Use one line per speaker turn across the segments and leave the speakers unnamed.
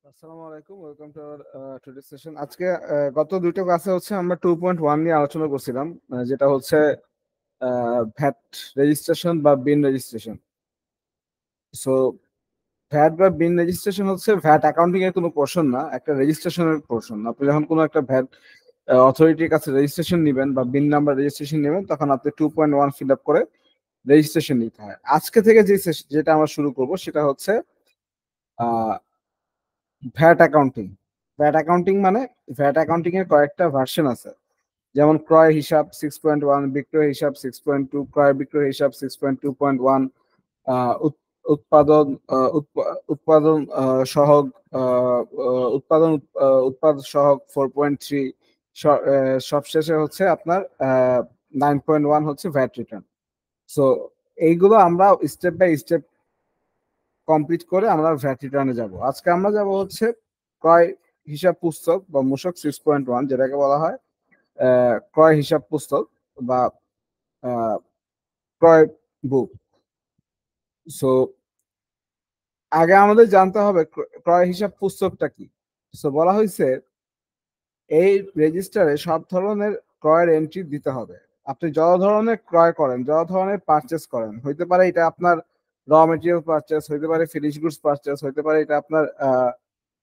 আসসালামু আলাইকুম, welcome to our today session. আজকে গত দুইটা ক্লাসে হচ্ছে আমরা 2.1 নিয়ে আলোচনা করছিলাম, যেটা হচ্ছে ভ্যাট রেজিস্ট্রেশন বা বিন রেজিস্ট্রেশন। সো ভ্যাট বা বিন রেজিস্ট্রেশন হচ্ছে ভ্যাট অ্যাকাউন্টিং এর কোনো পোর্শন না, একটা রেজিস্ট্রেশনের পোর্শন। আপনি যখন কোনো একটা ভ্যাট অথরিটির কাছে রেজিস্ট্রেশন নেবেন বা বিন নাম্বার রেজিস্ট্রেশন নেবেন, তখন আপনি 2.1 ফিল আপ করে রেজিস্ট্রেশন নিতে হয়। আজকে থেকে যেটা আমরা শুরু করব সেটা হচ্ছে ভ্যাট অ্যাকাউন্টিং। ভ্যাট অ্যাকাউন্টিং এর কয়েকটা ভার্সন আছে, যেমন ক্রয় হিসাব 6.1, বিক্রয় হিসাব 6.2, ক্রয় বিক্রয় হিসাব 6.2.1, উৎপাদন উৎপাদন সহগ উৎপাদ সহগ 4.3, সবশেষে হচ্ছে আপনার 9.1 হচ্ছে ভ্যাট রিটার্ন। সো এইগুলো আমরা স্টেপ বাই স্টেপ কমপ্লিট করে আমরা ভ্যাট রিটার্নে যাব। আজকে আমরা যাব হচ্ছে ক্রয় হিসাব পুস্তক বা মূসক 6.1, যেটাকে বলা হয় ক্রয় হিসাব পুস্তক বা ক্রয় বুক। সো আগে আমাদের জানতে হবে ক্রয় হিসাব পুস্তকটা কি। সো বলা হয়েছে এই রেজিস্টারে সব ধরনের ক্রয়ের এন্ট্রি দিতে হবে। আপনি যত ধরনের ক্রয় করেন, যত ধরনের পারচেস করেন, হইতে পারে এটা আপনার র মেটেরিয়াল পারচেস, হইতে পারে ফিনিশ গুডস পারচেস, হইতে পারে এটা আপনার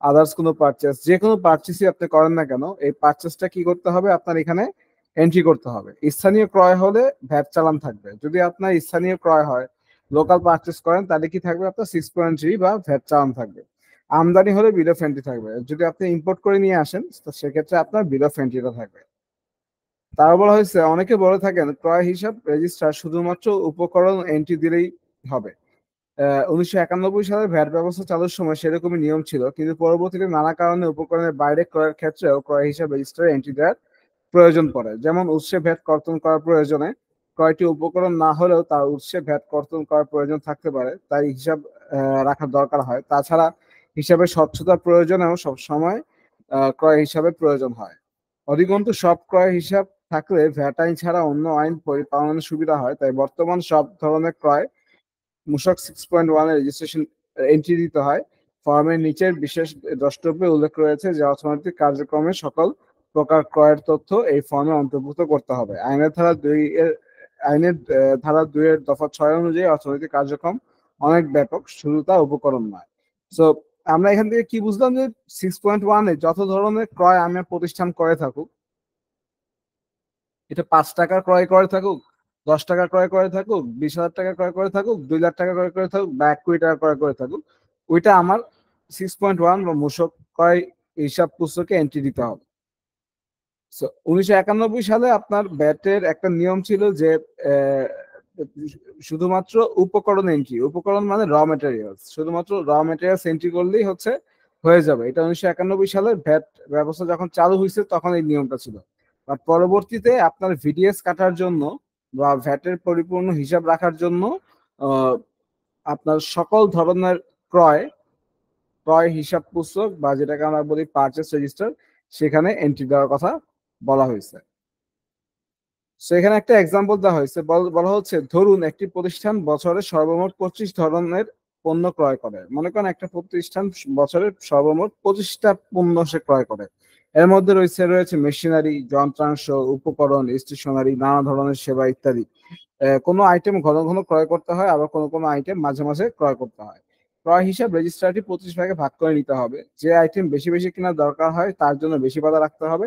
আদার্স কোনো পারচেস, যে কোনো পারচেসই আপনি করেন না কেন, এই পারচেসটা কি করতে হবে, আপনার এখানে এন্ট্রি করতে হবে। স্থানীয় ক্রয় হলে ভ্যাট চালান থাকবে। যদি আপনার স্থানীয় ক্রয় হয়, লোকাল পারচেস করেন, তাহলে কি থাকবে, আপনার 6.3 বা ভ্যাট চালান থাকবে। আমদানি হলে বিল অফ এন্ট্রি থাকবে। যদি আপনি ইম্পোর্ট করে নিয়ে আসেন, তো সেক্ষেত্রে আপনার বিল অফ এন্ট্রিটা থাকবে। তার বলা হয়েছে, অনেকে বলে থাকেন ক্রয় হিসাব রেজিস্টার শুধুমাত্র উপকরণ এন্ট্রি দিলেই হবে। 1991 সালে ভ্যাট ব্যবস্থা চালুর সময় সেরকমই নিয়ম ছিল, কিন্তু পরবর্তীতে নানা কারণে উপকরণের বাইরে ক্রয়ের ক্ষেত্রেও ক্রয় হিসাব রেজিস্টারে এন্ট্রি দেওয়ার প্রয়োজন পড়ে। যেমন উৎসে ভ্যাট কর্তন করার প্রয়োজনে ক্রয়টি উপকরণ না হলেও তার উৎসে ভ্যাট কর্তন করার প্রয়োজন থাকতে পারে, তাই হিসাব রাখার দরকার হয়। তাছাড়া হিসাবে স্বচ্ছতার প্রয়োজনেও সবসময় ক্রয় হিসাবের প্রয়োজন হয়। অধিকন্তু সব ক্রয় হিসাব থাকলে ভ্যাট আইন ছাড়া অন্য আইন পালনের সুবিধা হয়। তাই বর্তমান সব ধরনের ক্রয় মূসক 6.1 এর রেজিস্ট্রেশন এন্ট্রি দিতে হয়। ফর্মের নিচের বিশেষ দ্রষ্টব্যে উল্লেখ রয়েছে যে অর্থনৈতিক কার্যক্রমে সকল প্রকার ক্রয়ের তথ্য এই ফর্মে অন্তর্ভুক্ত করতে হবে। আইনের ধারা 2 এর দফা 6 অনুযায়ী অর্থনৈতিক কার্যক্রম অনেক ব্যাপক, শুধু তা উপকরণ নয়। সো আমরা এখান থেকে কি বুঝলাম, যে 6.1 এ যত ধরনের ক্রয় আমার প্রতিষ্ঠান করে থাকুক, এটা 5 টাকার ক্রয় করে থাকুক, 10 টাকা ক্রয় করে থাকুক, 20,000 টাকা ক্রয় করে থাকুক, 2 লাখ টাকা ক্রয় করে থাকুক, বা 1 কোটি টাকা ক্রয় করে থাকুক, ওইটা আমার 6.1 বা মূসক ক্রয় হিসাব পুস্তকে এন্ট্রি দিতে হবে। 1991 সালে আপনার ব্যাটের একটা নিয়ম ছিল যে আহ, শুধুমাত্র উপকরণ এন্ট্রি, উপকরণ মানে র মেটেরিয়ালস, শুধুমাত্র র মেটেরিয়ালস এন্ট্রি করলেই হচ্ছে হয়ে যাবে। এটা 1991 সালে ভ্যাট ব্যবস্থা যখন চালু হয়েছে তখন এই নিয়মটা ছিল। বাট পরবর্তীতে আপনার ভিডিএস কাটার জন্য বা ভ্যাটের পরিপূর্ণ হিসাব রাখার জন্য আহ, আপনার সকল ধরনের ক্রয় ক্রয় হিসাব পুস্তক বা যেটাকে আমরা বলি পারচেস রেজিস্টার, সেখানে এন্ট্রি দেওয়ার কথা বলা হয়েছে। সেখানে একটা এক্সাম্পল দেওয়া হয়েছে, বলা হচ্ছে ধরুন একটি প্রতিষ্ঠান বছরে সর্বমোট 25 ধরনের পণ্য ক্রয় করে। মনে করেন একটা প্রতিষ্ঠান বছরে সর্বমোট 25টা পণ্য সে ক্রয় করে। এর মধ্যে রয়েছে মেশিনারি, যন্ত্রাংশ, উপকরণ, স্টেশনারি, নানা ধরনের সেবা ইত্যাদি। কোনো আইটেম ঘন ঘন ক্রয় করতে হয়, আবার কোনো কোনো আইটেম মাঝে মাঝে ক্রয় করতে হয়। ক্রয় হিসাব রেজিস্ট্রারটি 25 ভাগে ভাগ করে নিতে হবে। যে আইটেম বেশি বেশি কেনার দরকার হয় তার জন্য বেশি পাতা রাখতে হবে,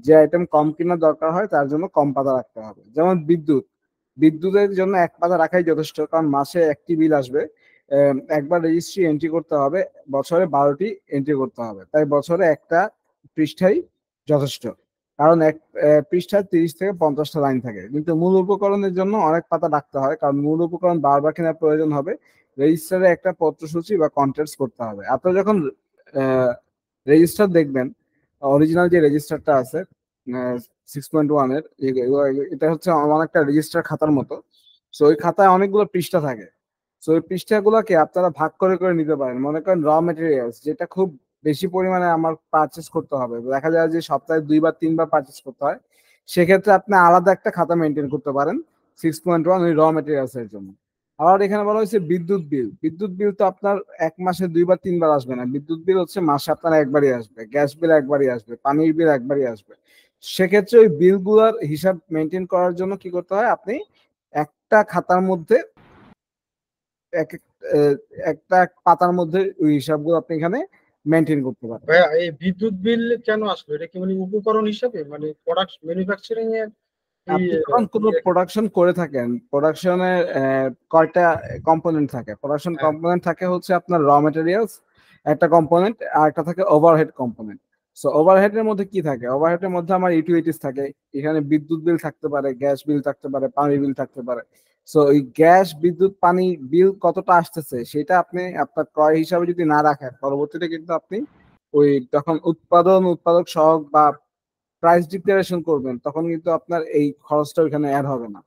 যে আইটেম কম কেনার দরকার হয় তার জন্য কম পাতা রাখতে হবে। যেমন বিদ্যুতের জন্য 1 পাতা রাখাই যথেষ্ট, কারণ মাসে একটি বিল আসবে। একবার রেজিস্ট্রি এন্ট্রি করতে হবে, বছরে 12টি এন্ট্রি করতে হবে, তাই বছরে একটা পৃষ্ঠাই যথেষ্ট। কারণ এক পৃষ্ঠায় 30 থেকে 50টা লাইন থাকে। কিন্তু মূল উপকরণের জন্য অনেক পাতা রাখতে হয়, কারণ মূল উপকরণ বারবার কেনার প্রয়োজন হবে। রেজিস্টারে একটা পত্রসূচি বা কন্টেন্টস করতে হবে। আপনি যখন রেজিস্টার দেখবেন, অরিজিনাল যে রেজিস্টারটা আছে 6.1 এর, এটা হচ্ছে আমার একটা রেজিস্টার খাতার মতো। সো ওই খাতায় অনেকগুলো পৃষ্ঠা থাকে। সো ওই পৃষ্ঠাগুলোকে আপনারা ভাগ করে করে নিতে পারেন। মনে করেন র মেটেরিয়ালস, যেটা খুব বেশি পরিমাণে আমার পারচেস করতে হবে, দেখা যায় যে সপ্তাহে 2 বা 3 বার পারচেস করতে হয়, সেক্ষেত্রে আপনি আলাদা একটা খাতা মেনটেন করতে পারেন 6.1 ওই র মেটেরিয়ালস এর জন্য। আবার এখানে বলা হয়েছে বিদ্যুৎ বিল। বিদ্যুৎ বিল তো আপনার এক মাসে 2 বা 3 বার আসবে না, বিদ্যুৎ বিল হচ্ছে মাসে আপনার একবারই আসবে, গ্যাস বিল একবারই আসবে, পানির বিল একবারই আসবে। সেক্ষেত্রে ওই বিলগুলোর হিসাব মেনটেন করার জন্য কি করতে হয়, আপনি একটা খাতার মধ্যে এক একটা পাতার মধ্যে ওই হিসাবগুলো আপনি এখানে মেনটেন করতে পারেন।
ভাইয়া এই বিদ্যুৎ বিল কেন আসলো? এটা কি মানে উপকরণ হিসাবে, মানে প্রোডাক্ট ম্যানুফ্যাকচারিং এর এই
আপনি যখন কোনো
ইয়ে?
প্রোডাকশন করে থাকেন, প্রোডাকশনের কয়টা কম্পোনেন্ট থাকে? প্রোডাকশন
হ্যাঁ।
কম্পোনেন্ট থাকে হচ্ছে আপনার র মেটেরিয়ালস একটা কম্পোনেন্ট, আর একটা থাকে ওভারহেড কম্পোনেন্ট। সো ওভারহেডের মধ্যে কি থাকে? ওভারহেডের মধ্যে আমার ইউটিলিটিস থাকে, এখানে বিদ্যুৎ বিল থাকতে পারে, গ্যাস বিল থাকতে পারে, পানি বিল থাকতে পারে। সো এই গ্যাস, বিদ্যুৎ, পানি বিল কতটা আসতেছে সেটা আপনি আপনার ক্রয় হিসাবে যদি না রাখেন, পরবর্তীতে কিন্তু আপনি ওই যখন উৎপাদক সহগ বা প্রাইস ডিক্লারেশন করবেন তখন কিন্তু আপনার এই খরচটা ওইখানে অ্যাড হবে না।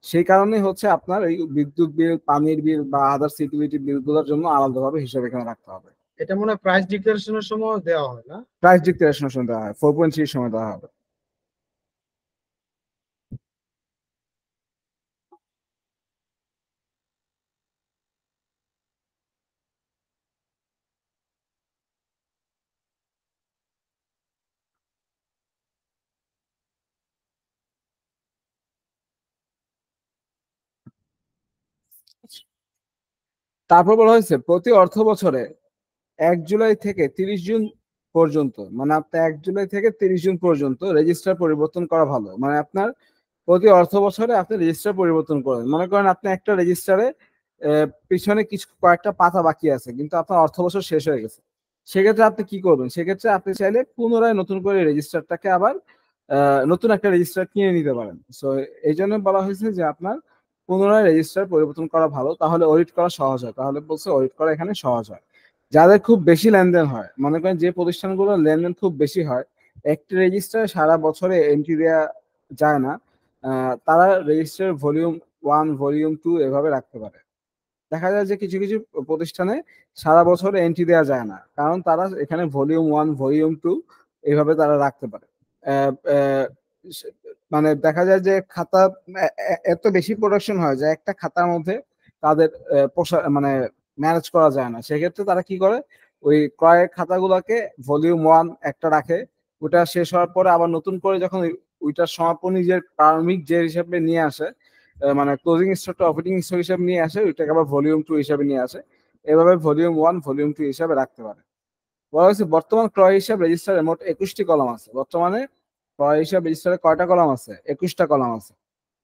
সেই কারণেই হচ্ছে আপনার এই বিদ্যুৎ বিল, পানির বিল বা আদার্স ইউটিলিটি বিলগুলোর জন্য আলাদাভাবে হিসাব এখানে রাখতে হবে।
এটা মনে হয় প্রাইস ডিক্লারেশনের সময় দেওয়া হয় না?
প্রাইস ডিক্লারেশনের সময় দেওয়া হয়, 4.3 সময় দেওয়া হবে। তারপর বলা হয়েছে প্রতি অর্থ বছরে 1 জুলাই থেকে 30 জুন পর্যন্ত, মানে আপনার 1 জুলাই থেকে 30 জুন পর্যন্ত রেজিস্টার পরিবর্তন করা ভালো। মানে আপনার প্রতি অর্থ বছরে আপনি রেজিস্টার পরিবর্তন করেন, মনে করেন আপনি একটা রেজিস্টারে পিছনে কিছু কয়েকটা পাতা বাকি আছে কিন্তু আপনার অর্থ বছর শেষ হয়ে গেছে, সেক্ষেত্রে আপনি কি করবেন? সেক্ষেত্রে আপনি চাইলে পুনরায় নতুন করে রেজিস্টারটাকে আবার নতুন একটা রেজিস্টার কিনে নিতে পারেন। সো এই জন্য বলা হয়েছে যে আপনার পুনরায় রেজিস্টার পরিবর্তন করা ভালো, তাহলে অডিট করা সহজ হয়। তাহলে বলছে অডিট করা এখানে সহজ হয়। যাদের খুব বেশি লেনদেন হয়, মনে করেন যে প্রতিষ্ঠানগুলোর লেনদেন খুব বেশি হয়, একটি রেজিস্টার সারা বছরে এন্ট্রি দেওয়া যায় না, তারা রেজিস্টার ভলিউম 1, ভলিউম 2 এভাবে রাখতে পারে। দেখা যায় যে কিছু কিছু প্রতিষ্ঠানে সারা বছর এন্ট্রি দেওয়া যায় না, কারণ তারা এখানে ভলিউম 1, ভলিউম 2 এইভাবে তারা রাখতে পারে। আহ, আহ, সে- মানে দেখা যায় যে খাতা এত বেশি প্রোডাকশন হয় যে একটা খাতার মধ্যে তাদের মানে ম্যানেজ করা যায় না। সেক্ষেত্রে তারা কি করে, ওই ক্রয়ের খাতাগুলোকে ভলিউম 1 একটা রাখে, ওটা শেষ হওয়ার পরে আবার নতুন করে যখন ওইটার সমাপনী যে প্রারম্ভিক যে হিসাবে নিয়ে আসে, মানে ক্লোজিং স্টকটা অপারেটিং স্টক হিসাবে নিয়ে আসে, ওইটাকে আবার ভলিউম 2 হিসাবে নিয়ে আসে। এভাবে ভলিউম 1, ভলিউম 2 হিসাবে রাখতে পারে। বলা হয়েছে বর্তমান ক্রয় হিসাব রেজিস্টারে মোট 21টি কলাম আছে। বর্তমানে ক্রয় হিসাব রেজিস্টারে কয়টা কলাম আছে? 21টা কলাম আছে।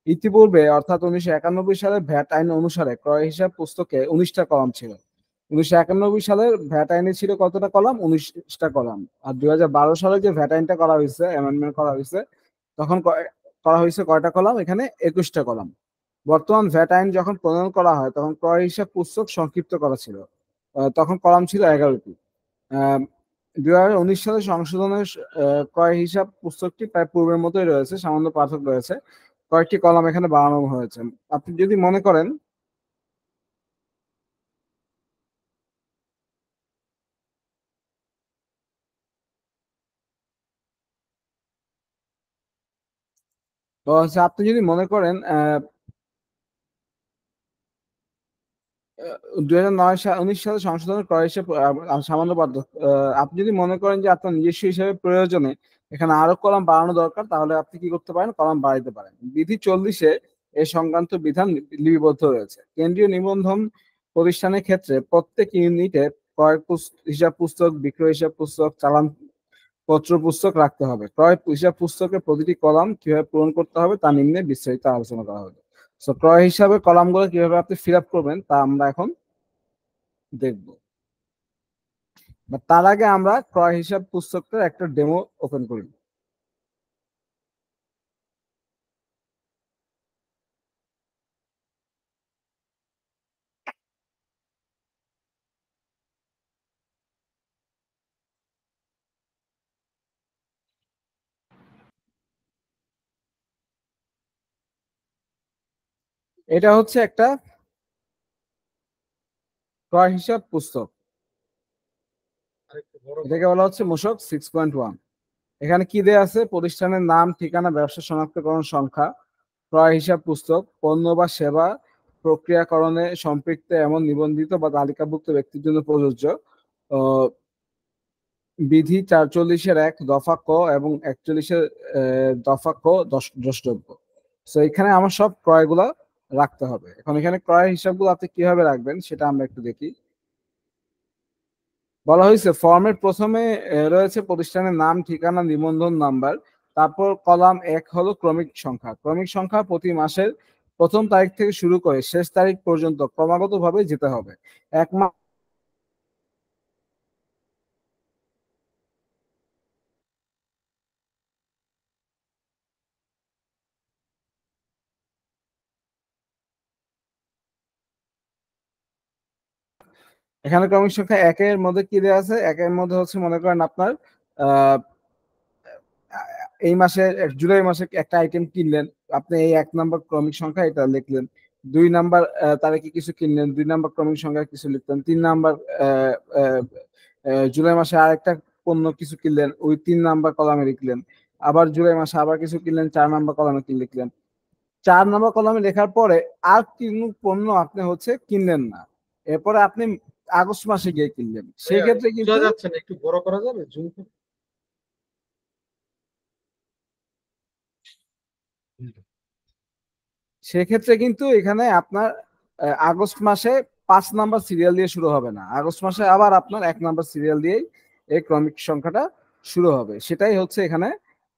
ইতিপূর্বে অর্থাৎ 1991 সালের ভ্যাট আইন অনুসারে ক্রয় হিসাব পুস্তকে 19টা কলাম ছিল। 1991 সালের ভ্যাট আইনে ছিল কতটা কলাম? 19টা কলাম। আর 2012 সালে যে ভ্যাট আইনটা করা হয়েছে, অ্যামেন্ডমেন্ট করা হয়েছে, তখন করা হয়েছে কয়টা কলাম? এখানে 21টা কলাম। বর্তমান ভ্যাট আইন যখন প্রণয়ন করা হয় তখন ক্রয় হিসাব পুস্তক সংক্ষিপ্ত করা ছিল, তখন কলাম ছিল 11টি। 2019 সালে সংশোধনের ক্রয় হিসাব পুস্তকটি প্রায় পূর্বের মতোই রয়েছে, সামান্য পার্থক্য রয়েছে, কয়েকটি কলাম এখানে বাড়ানো হয়েছে। আপনি যদি মনে করেন, তো হচ্ছে আপনি যদি মনে করেন 2009 সালে সংশোধনের ক্রয় হিসেবে সামান্য পার্থক্য, আপনি যদি মনে করেন যে আপনার নিজস্ব হিসেবে প্রয়োজনে এখানে আরো কলাম বাড়ানো দরকার, তাহলে আপনি কি করতে পারেন? কলাম বাড়াইতে পারেন। বিধি 40-এ এ সংক্রান্ত বিধান লিপিবদ্ধ রয়েছে। কেন্দ্রীয় নিবন্ধন প্রতিষ্ঠানের ক্ষেত্রে প্রত্যেক ইউনিটে হিসাব পুস্তক, বিক্রয় হিসাব পুস্তক, চালান পত্র পুস্তক রাখতে হবে। ক্রয় হিসাব পুস্তকের প্রতিটি কলাম কিভাবে পূরণ করতে হবে তা নিম্নে বিস্তারিত আলোচনা করা হবে। সো ক্রয় হিসাবে কলামগুলো কিভাবে আপনি ফিল আপ করবেন তা আমরা এখন দেখবো। তার আগে আমরা ক্রয় হিসাব পুস্তকটার একটা ডেমো ওপেন করি। এটা হচ্ছে একটা ক্রয় হিসাব পুস্তক,
আরেকটু বড়
এটাকে
করো।
বলা হচ্ছে মূসক 6.1। এখানে কি দেয়া আছে? প্রতিষ্ঠানের নাম, ঠিকানা, ব্যবসা শনাক্তকরণ সংখ্যা, ক্রয় হিসাব পুস্তক, পণ্য বা সেবা প্রক্রিয়াকরণে সম্পৃক্ত এমন নিবন্ধিত বা তালিকাভুক্ত ব্যক্তির জন্য প্রযোজ্য। বিধি ৪৪-১ দফা ক এবং ৪১-এর দফা ক দ্রষ্টব্য। তো এখানে আমার সব ক্রয়গুলো রাখতে হবে। এখন এখানে ক্রয়ের হিসাবগুলো আপনি কিভাবে রাখবেন সেটা আমরা একটু দেখি। বলা হয়েছে ফর্মের প্রথমে রয়েছে প্রতিষ্ঠানের নাম, ঠিকানা, নিবন্ধন নাম্বার। তারপর কলাম ১ হলো ক্রমিক সংখ্যা। ক্রমিক সংখ্যা প্রতি মাসের প্রথম তারিখ থেকে শুরু করে শেষ তারিখ পর্যন্ত ক্রমাগতভাবে যেতে হবে। এক মাস এখানে ক্রমিক সংখ্যা ১ এর মধ্যে কি দেওয়া আছে? ১ এর মধ্যে হচ্ছে মনে করেন আপনার আহ এই মাসে জুলাই মাসে একটা আইটেম কিনলেন, আপনি এই ১ নাম্বার ক্রমিক সংখ্যা এটা লিখলেন। ২ নাম্বার তারিখে কিছু কিনলেন, ২ নাম্বার ক্রমিক সংখ্যা কিছু লিখলেন। ৩ নাম্বার জুলাই মাসে আরেকটা পণ্য কিছু কিনলেন, ওই ৩ নাম্বার কলামে লিখলেন। আবার জুলাই মাসে আবার কিছু কিনলেন, ৪ নাম্বার কলামে লিখলেন। ৪ নাম্বার কলামে লেখার পরে আর কোনো পণ্য আপনি হচ্ছে কিনলেন না, এরপরে আপনি আগস্ট মাসে গিয়ে কিনলেন, সেই ক্ষেত্রে কিন্তু
বোঝা যাচ্ছে না, একটু বড় করা যাবে জুম করে?
সেক্ষেত্রে কিন্তু এখানে আপনার আগস্ট মাসে ৫ নাম্বার সিরিয়াল দিয়ে শুরু হবে না, আগস্ট মাসে আবার আপনার ১ নাম্বার সিরিয়াল দিয়েই এই ক্রমিক সংখ্যাটা শুরু হবে। সেটাই হচ্ছে এখানে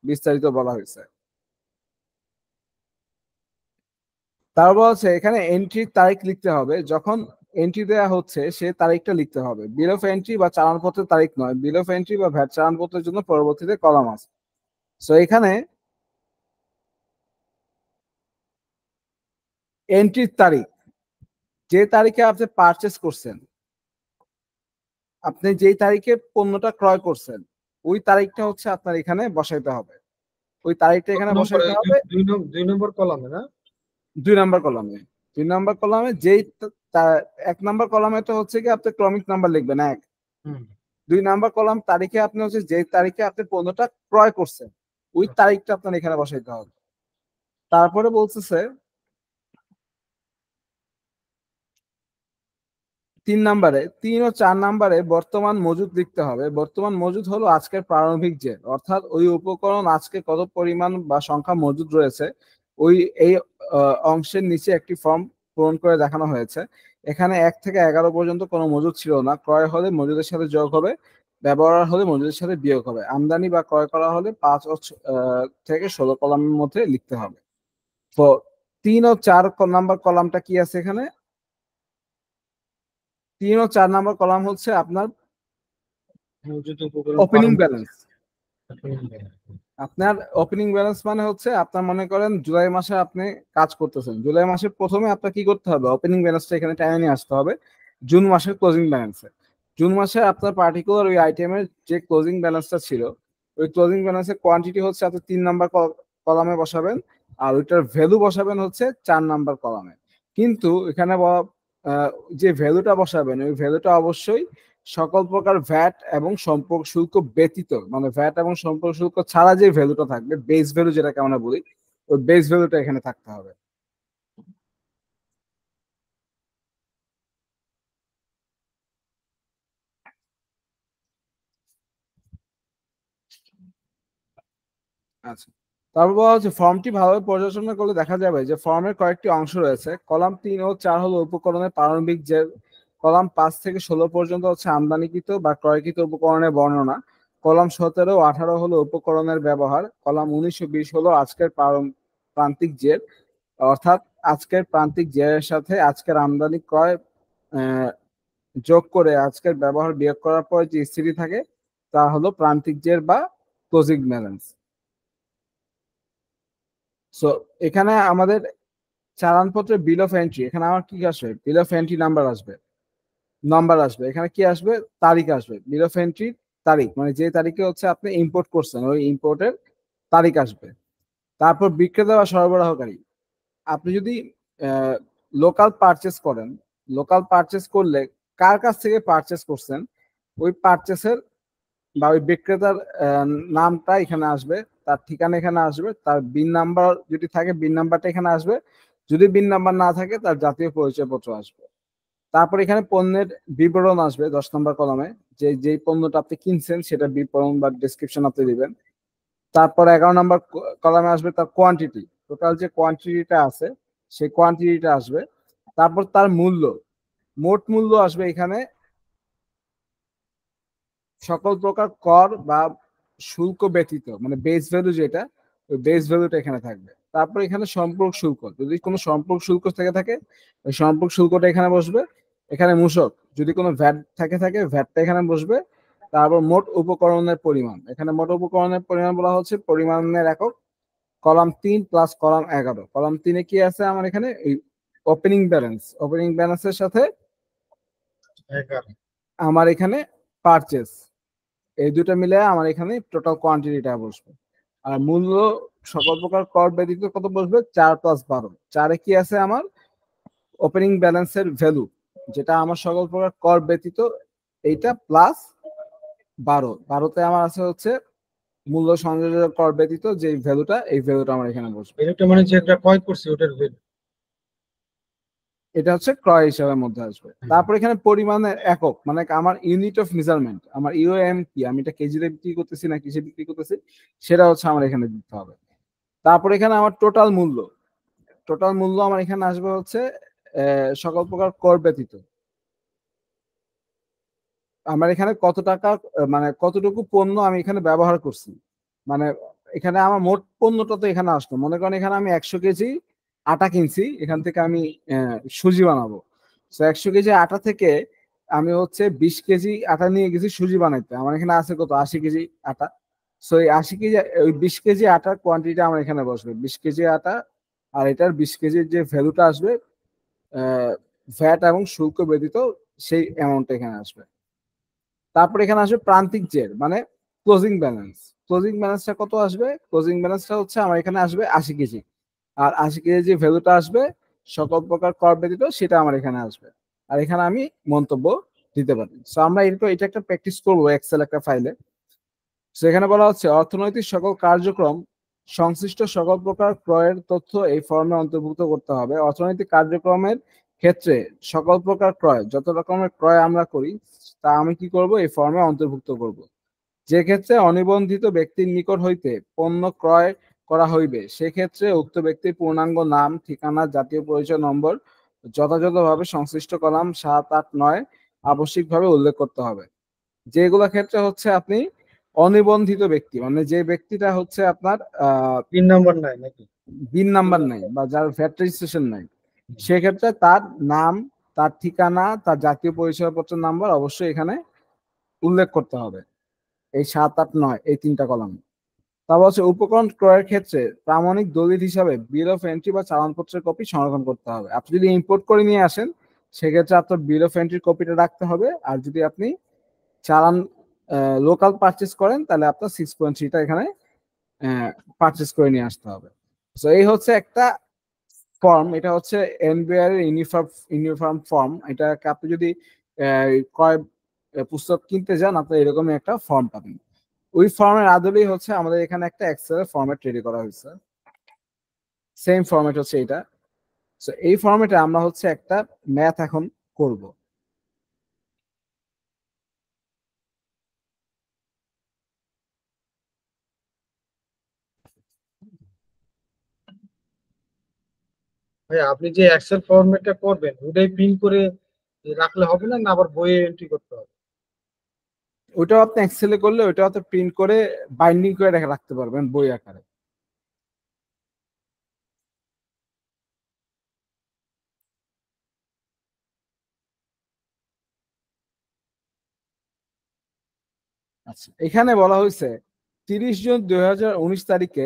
বিস্তারিত বলা হয়েছে। তারপর হচ্ছে এখানে এন্ট্রির তারিখ লিখতে হবে। যখন এন্ট্রি দেওয়া হচ্ছে সে তারিখটা লিখতে হবে। বিল অফ এন্ট্রি বা চালানপত্রের তারিখ নয়, বিল অফ এন্ট্রি বা ভ্যাট চালানপত্রের জন্য পরবর্তীতে কলাম আছে। সো এখানে এন্ট্রির তারিখ, যে তারিখে আপনি পারচেস করছেন, আপনি যেই তারিখে পণ্যটা ক্রয় করছেন, ওই তারিখটা হচ্ছে আপনার এখানে বসাইতে হবে। ওই তারিখটা এখানে বসাইতে হবে
২ নম্বর কলামে না?
২ নাম্বার কলামে। ২ নাম্বার কলামে যেই ১ নাম্বার কলামে তো হচ্ছে কি আপনি ক্রমিক নাম্বার লিখবেন ১। ২ নাম্বার কলাম তারিখে আপনি হচ্ছে যে তারিখে আপনি পণ্যটা ক্রয় করছেন, ওই তারিখটা আপনার এখানে বসাইতে হবে। তারপরে বলতেছে ৩ নাম্বারে ৩ ও ৪ নাম্বারে বর্তমান মজুদ লিখতে হবে। বর্তমান মজুদ হলো আজকের প্রারম্ভিক জের, অর্থাৎ ওই উপকরণ আজকে কত পরিমাণ বা সংখ্যা মজুদ রয়েছে ওই এই অংশের নিচে একটি ফর্ম পূরণ করে দেখানো হয়েছে। এখানে ১ থেকে ১১ পর্যন্ত কোনো মজুদ ছিল না। ক্রয় হলে মজুদের সাথে যোগ হবে, ব্যবহার হলে মজুদের সাথে বিয়োগ হবে। আমদানি বা ক্রয় করা হলে ৫ থেকে ১৬ কলামের মধ্যে লিখতে হবে। তো ৩ ও ৪ নাম্বার কলামটা কি আছে এখানে? ৩ ও ৪ নাম্বার কলাম হচ্ছে আপনার ওপেনিং ব্যালেন্স। আপনার ওপেনিং ব্যালেন্স মানে হচ্ছে আপনার মনে করেন জুলাই মাসে আপনি কাজ করতেছেন, জুলাই মাসের প্রথমে আপনার কি করতে হবে? ওপেনিং ব্যালেন্সটা এখানে টেনে নিয়ে আসতে হবে জুন মাসের ক্লোজিং ব্যালেন্সে। জুন মাসে আপনার পার্টিকুলার ওই আইটেমের যে ক্লোজিং ব্যালেন্সটা ছিল, ওই ক্লোজিং ব্যালেন্সের কোয়ান্টিটি হচ্ছে আপনি ৩ নাম্বার কলামে বসাবেন, আর ওইটার ভ্যালু বসাবেন হচ্ছে ৪ নাম্বার কলামে। কিন্তু এখানে যে ভ্যালুটা বসাবেন ওই ভ্যালুটা অবশ্যই সকল প্রকার ভ্যাট এবং সম্পর্ক শুল্ক ব্যতীত, মানে ভ্যাট এবং সম্পর্ক শুল্ক ছাড়া যে ভ্যালুটা থাকবে, বেস ভ্যালু যেটাকে আমরা বলি, ওই বেস ভ্যালুটা এখানে থাকতে হবে। আচ্ছা, তারপর বলা হচ্ছে ফর্মটি ভালোভাবে পর্যালোচনা করলে দেখা যাবে যে ফর্মের কয়েকটি অংশ রয়েছে। কলাম ৩ ও ৪ হলো উপকরণের প্রারম্ভিক যে, কলাম ৫ থেকে ১৬ পর্যন্ত হচ্ছে আমদানিকৃত বা ক্রয়কৃত উপকরণের বর্ণনা, কলাম ১৭ ও ১৮ হলো উপকরণের ব্যবহার, কলাম ১৯ ও ২০ হলো আজকের প্রান্তিক জের, অর্থাৎ আজকের প্রান্তিক জেরের সাথে আজকের আমদানি ক্রয় যোগ করে আজকের ব্যবহার বিয়োগ করার পর যে স্থিতি থাকে তা হলো প্রান্তিক জের বা ক্লোজিং ব্যালেন্স। সো এখানে আমাদের চালানপত্রের বিল অফ এন্ট্রি, এখানে আমার কি আসবে? বিল অফ এন্ট্রি নাম্বার আসবে, এখানে কি আসবে? তারিখ আসবে। বিল অফ এন্ট্রি তারিখ মানে যে তারিখে হচ্ছে আপনি ইম্পোর্ট করছেন ওই ইম্পোর্টের তারিখ আসবে। তারপর বিক্রেতা বা সরবরাহকারী, আপনি যদি লোকাল পারচেস করেন, লোকাল পারচেস করলে কার কাছ থেকে পারচেস করছেন ওই পারচেসের বা ওই বিক্রেতার নামটা এখানে আসবে, তার ঠিকানা এখানে আসবে, তার বিন নাম্বার যদি থাকে বিন নাম্বারটা এখানে আসবে। যদি বিন নাম্বার না থাকে তার জাতীয় পরিচয়পত্র আসবে। তারপর এখানে পণ্যের বিবরণ আসবে 10 নম্বর কলামে, যে যেই পণ্যটা আপনি কিনছেন সেটা বিবরণ বা ডেসক্রিপশন আপনি দিবেন। তারপর 11 নম্বর কলামে আসবে তার কোয়ান্টিটি, টোটাল যে কোয়ান্টিটিটা আছে সেই কোয়ান্টিটিটা আসবে। তারপর তার মূল্য, মোট মূল্য আসবে এখানে, সকল প্রকার কর বা শুল্ক ব্যতীত, মানে বেস ভ্যালু যেটা, ওই বেস ভ্যালুটা এখানে থাকবে। তারপর এখানে সম্পর্ক শুল্ক, যদি কোনো সম্পর্ক শুল্ক থেকে থাকে ওই সম্পর্ক শুল্কটা এখানে বসবে। এখানে মূসক, যদি কোনো ভ্যাট থাকে ভ্যাটটা এখানে বসবে। তারপর মোট উপকরণের পরিমাণ, এখানে মোট উপকরণের পরিমাণ বলা হচ্ছে পরিমাণের একক, কলাম 3 প্লাস কলাম 11। কলাম 3-এ কি আছে আমার এখানে, এই ওপেনিং ব্যালেন্স, ওপেনিং ব্যালেন্সের সাথে
11।
আমার এখানে পারচেস, এই দুটো মিলে আমার এখানে টোটাল কোয়ান্টিটিটা বসবে। আর মূল্য সকল প্রকার কর ব্যতীত কত বসবে, 4 প্লাস 12। 4-এ কি আছে আমার ওপেনিং ব্যালেন্সের ভ্যালু, যেটা আমার সকল প্রকার কর ব্যতীত, এইটা প্লাস 12। 12-তে আমার আছে হচ্ছে মূল্য সংযোজন কর ব্যতীত যে ভ্যালুটা, এই ভ্যালুটা আমার এখানে বসবে।
এটা মানে যেটা ক্রয় করছি ওটার ভ্যালু।
এটা হচ্ছে ক্রয় হিসাবের মধ্যে আসবে। তারপর এখানে পরিমাণের একক, মানে আমার ইউনিট অফ মেজারমেন্ট, আমার ইউএম কি, আমি এটা কেজিতে বিক্রি করতেছি না কিসে বিক্রি করতেছি, সেটা হচ্ছে আমার এখানে দিতে হবে। তারপর এখানে আমার টোটাল মূল্য, টোটাল মূল্য আমার এখানে আসবে হচ্ছে সকল প্রকার কর ব্যতীত আমার এখানে কত টাকা, মানে কতটুকু পণ্য আমি এখানে ব্যবহার করছি, মানে এখানে আমার মোট পণ্যটা তো এখানে আসলো। মনে করেন এখানে আমি 100 কেজি আটা কিনছি, এখান থেকে আমি সুজি বানাবো। তো 100 কেজি আটা থেকে আমি হচ্ছে 20 কেজি আটা নিয়ে গেছি সুজি বানাইতে, আমার এখানে আছে কত, 80 কেজি আটা। সো এই 80 কেজি, ওই 20 কেজি আটার কোয়ান্টিটি আমার এখানে বসবে, 20 কেজি আটা। আর এটার 20 কেজির যে ভ্যালুটা আসবে ভ্যাট এবং শুল্ক ব্যতীত, সেই অ্যামাউন্টটা এখানে আসবে। তারপর এখানে আসবে প্রান্তিক জের, মানে ক্লোজিং ব্যালেন্স। ক্লোজিং ব্যালেন্সটা কত আসবে, ক্লোজিং ব্যালেন্সটা হচ্ছে আমার এখানে আসবে 80 কেজি। আর 80 কেজি যে ভ্যালুটা আসবে সকল প্রকার কর ব্যতীত, সেটা আমার এখানে আসবে। আর এখানে আমি মন্তব্য দিতে পারি। সো আমরা এটা একটা প্র্যাকটিস করবো এক্সেল একটা ফাইলে। সেখানে বলা হচ্ছে অর্থনৈতিক সকল কার্যক্রম সংশ্লিষ্ট সকল প্রকার ক্রয়ের তথ্য এই ফর্মে অন্তর্ভুক্ত করতে হবে। অর্থনৈতিক কার্যক্রমের ক্ষেত্রে সকল প্রকার ক্রয়, যত রকমের ক্রয় আমরা করি তা আমি কি করব, এই ফর্মে অন্তর্ভুক্ত করব। যে ক্ষেত্রে অনিবন্ধিত ব্যক্তির নিকট হইতে পণ্য ক্রয় করা হইবে, সেক্ষেত্রে উক্ত ব্যক্তির পূর্ণাঙ্গ নাম, ঠিকানা, জাতীয় পরিচয় নম্বর যথাযথভাবে সংশ্লিষ্ট কলাম 7, 8, 9 আবশ্যিকভাবে উল্লেখ করতে হবে। যেগুলো ক্ষেত্রে হচ্ছে আপনি অনিবন্ধিত ব্যক্তি, মানে যে ব্যক্তিটা হচ্ছে আপনার
পিন নাম্বার নাই নাকি?
বিন নাম্বার নাই বা যার ভ্যাট রেজিস্ট্রেশন নাই, সেক্ষেত্রে তার নাম, তার ঠিকানা, তার জাতীয় পরিচয়পত্র নাম্বার অবশ্যই এখানে উল্লেখ করতে হবে, এই 7, 8, 9 এই 3টা কলাম। তারপর হচ্ছে উপকরণ ক্রয়ের ক্ষেত্রে প্রামাণিক দলিল হিসাবে বিল অফ এন্ট্রি বা চালানপত্রের কপি সংরক্ষণ করতে হবে। আপনি যদি ইম্পোর্ট করে নিয়ে আসেন সেক্ষেত্রে আপনার বিল অফ এন্ট্রির কপিটা রাখতে হবে। আর যদি আপনি চালান লোকাল পারচেস করেন তাহলে আপনার 6.3টা এখানে পারচেস করে নিয়ে আসতে হবে। তো এই হচ্ছে একটা ফর্ম, এটা হচ্ছে এনবিআর এর ইউনিফর্ম ফর্ম। এটাকে আপনি যদি ক্রয় পুস্তক কিনতে যান আপনি এরকমই একটা ফর্ম পাবেন। ওই ফর্মের আদলেই হচ্ছে আমাদের এখানে একটা এক্সেল ফরম্যাট রেডি করা হয়েছে, সেম ফরম্যাট হচ্ছে এটা। তো এই ফরম্যাটে আমরা হচ্ছে একটা ম্যাথ এখন করব।
ভাই আপনি যে এক্সেল ফরম্যাটটা করবেন ওটাই প্রিন্ট করে রাখলে হবে না, না আবার বইয়ে এন্ট্রি করতে হবে?
ওইটাও আপনি এক্সেলে করলে ওইটাও আপনি প্রিন্ট করে বাইন্ডিং করে রাখতে পারবেন বই আকারে। আচ্ছা, এখানে বলা হয়েছে 30 জুন 2019 তারিখে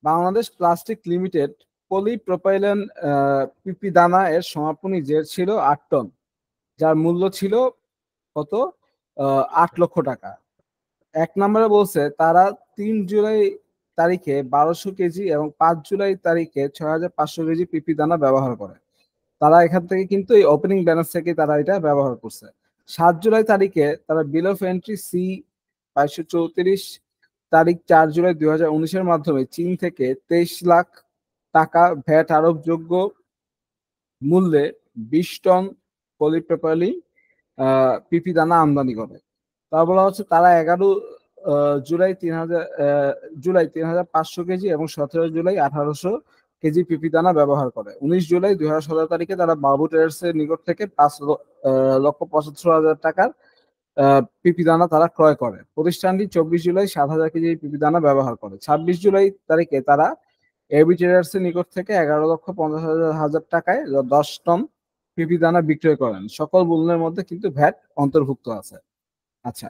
বাংলাদেশ প্লাস্টিক লিমিটেড পলিপ্রোপাইলেন পিপি দানা এর সমাপনী জের ছিল 8 টন, যার মূল্য ছিল কত, 8 লক্ষ টাকা। 1 নম্বরে বলছে তারা 3 জুলাই তারিখে 1200 কেজি এবং 5 জুলাই তারিখে 6500 কেজি পিপি দানা ব্যবহার করে। তারা এখান থেকে কিন্তু এই ওপেনিং ব্যালেন্স থেকে তারা এটা ব্যবহার করছে। 7 জুলাই তারিখে তারা বিল অফ এন্ট্রি সি 2234 তারিখ 4 জুলাই 2019-এর মাধ্যমে চীন থেকে 23 লাখ টাকা ভ্যাট আরোপযোগ্য মূল্যে 20 টন পলিপ্রোপাইলিন পিপি দানা আমদানি করে। তা বলা হচ্ছে তারা 11 জুলাই 3,500 কেজি এবং 17 জুলাই 1,800 কেজি পিপি দানা ব্যবহার করে। 19 জুলাই 2017 তারিখে তারা বাবু ট্রেডার্সের নিকট থেকে 5,75,000 টাকার পিপি দানা তারা ক্রয় করে। প্রতিষ্ঠানটি 24 জুলাই 7,000 কেজি পিপি দানা ব্যবহার করে। 26 জুলাই তারিখে তারা এবি ট্রেডার্স এর নিকট থেকে 11,50,000 টাকায় 10 টন পিপি দানা বিক্রয় করেন। সকল মূল্যের মধ্যে কিন্তু ভ্যাট অন্তর্ভুক্ত আছে। আচ্ছা,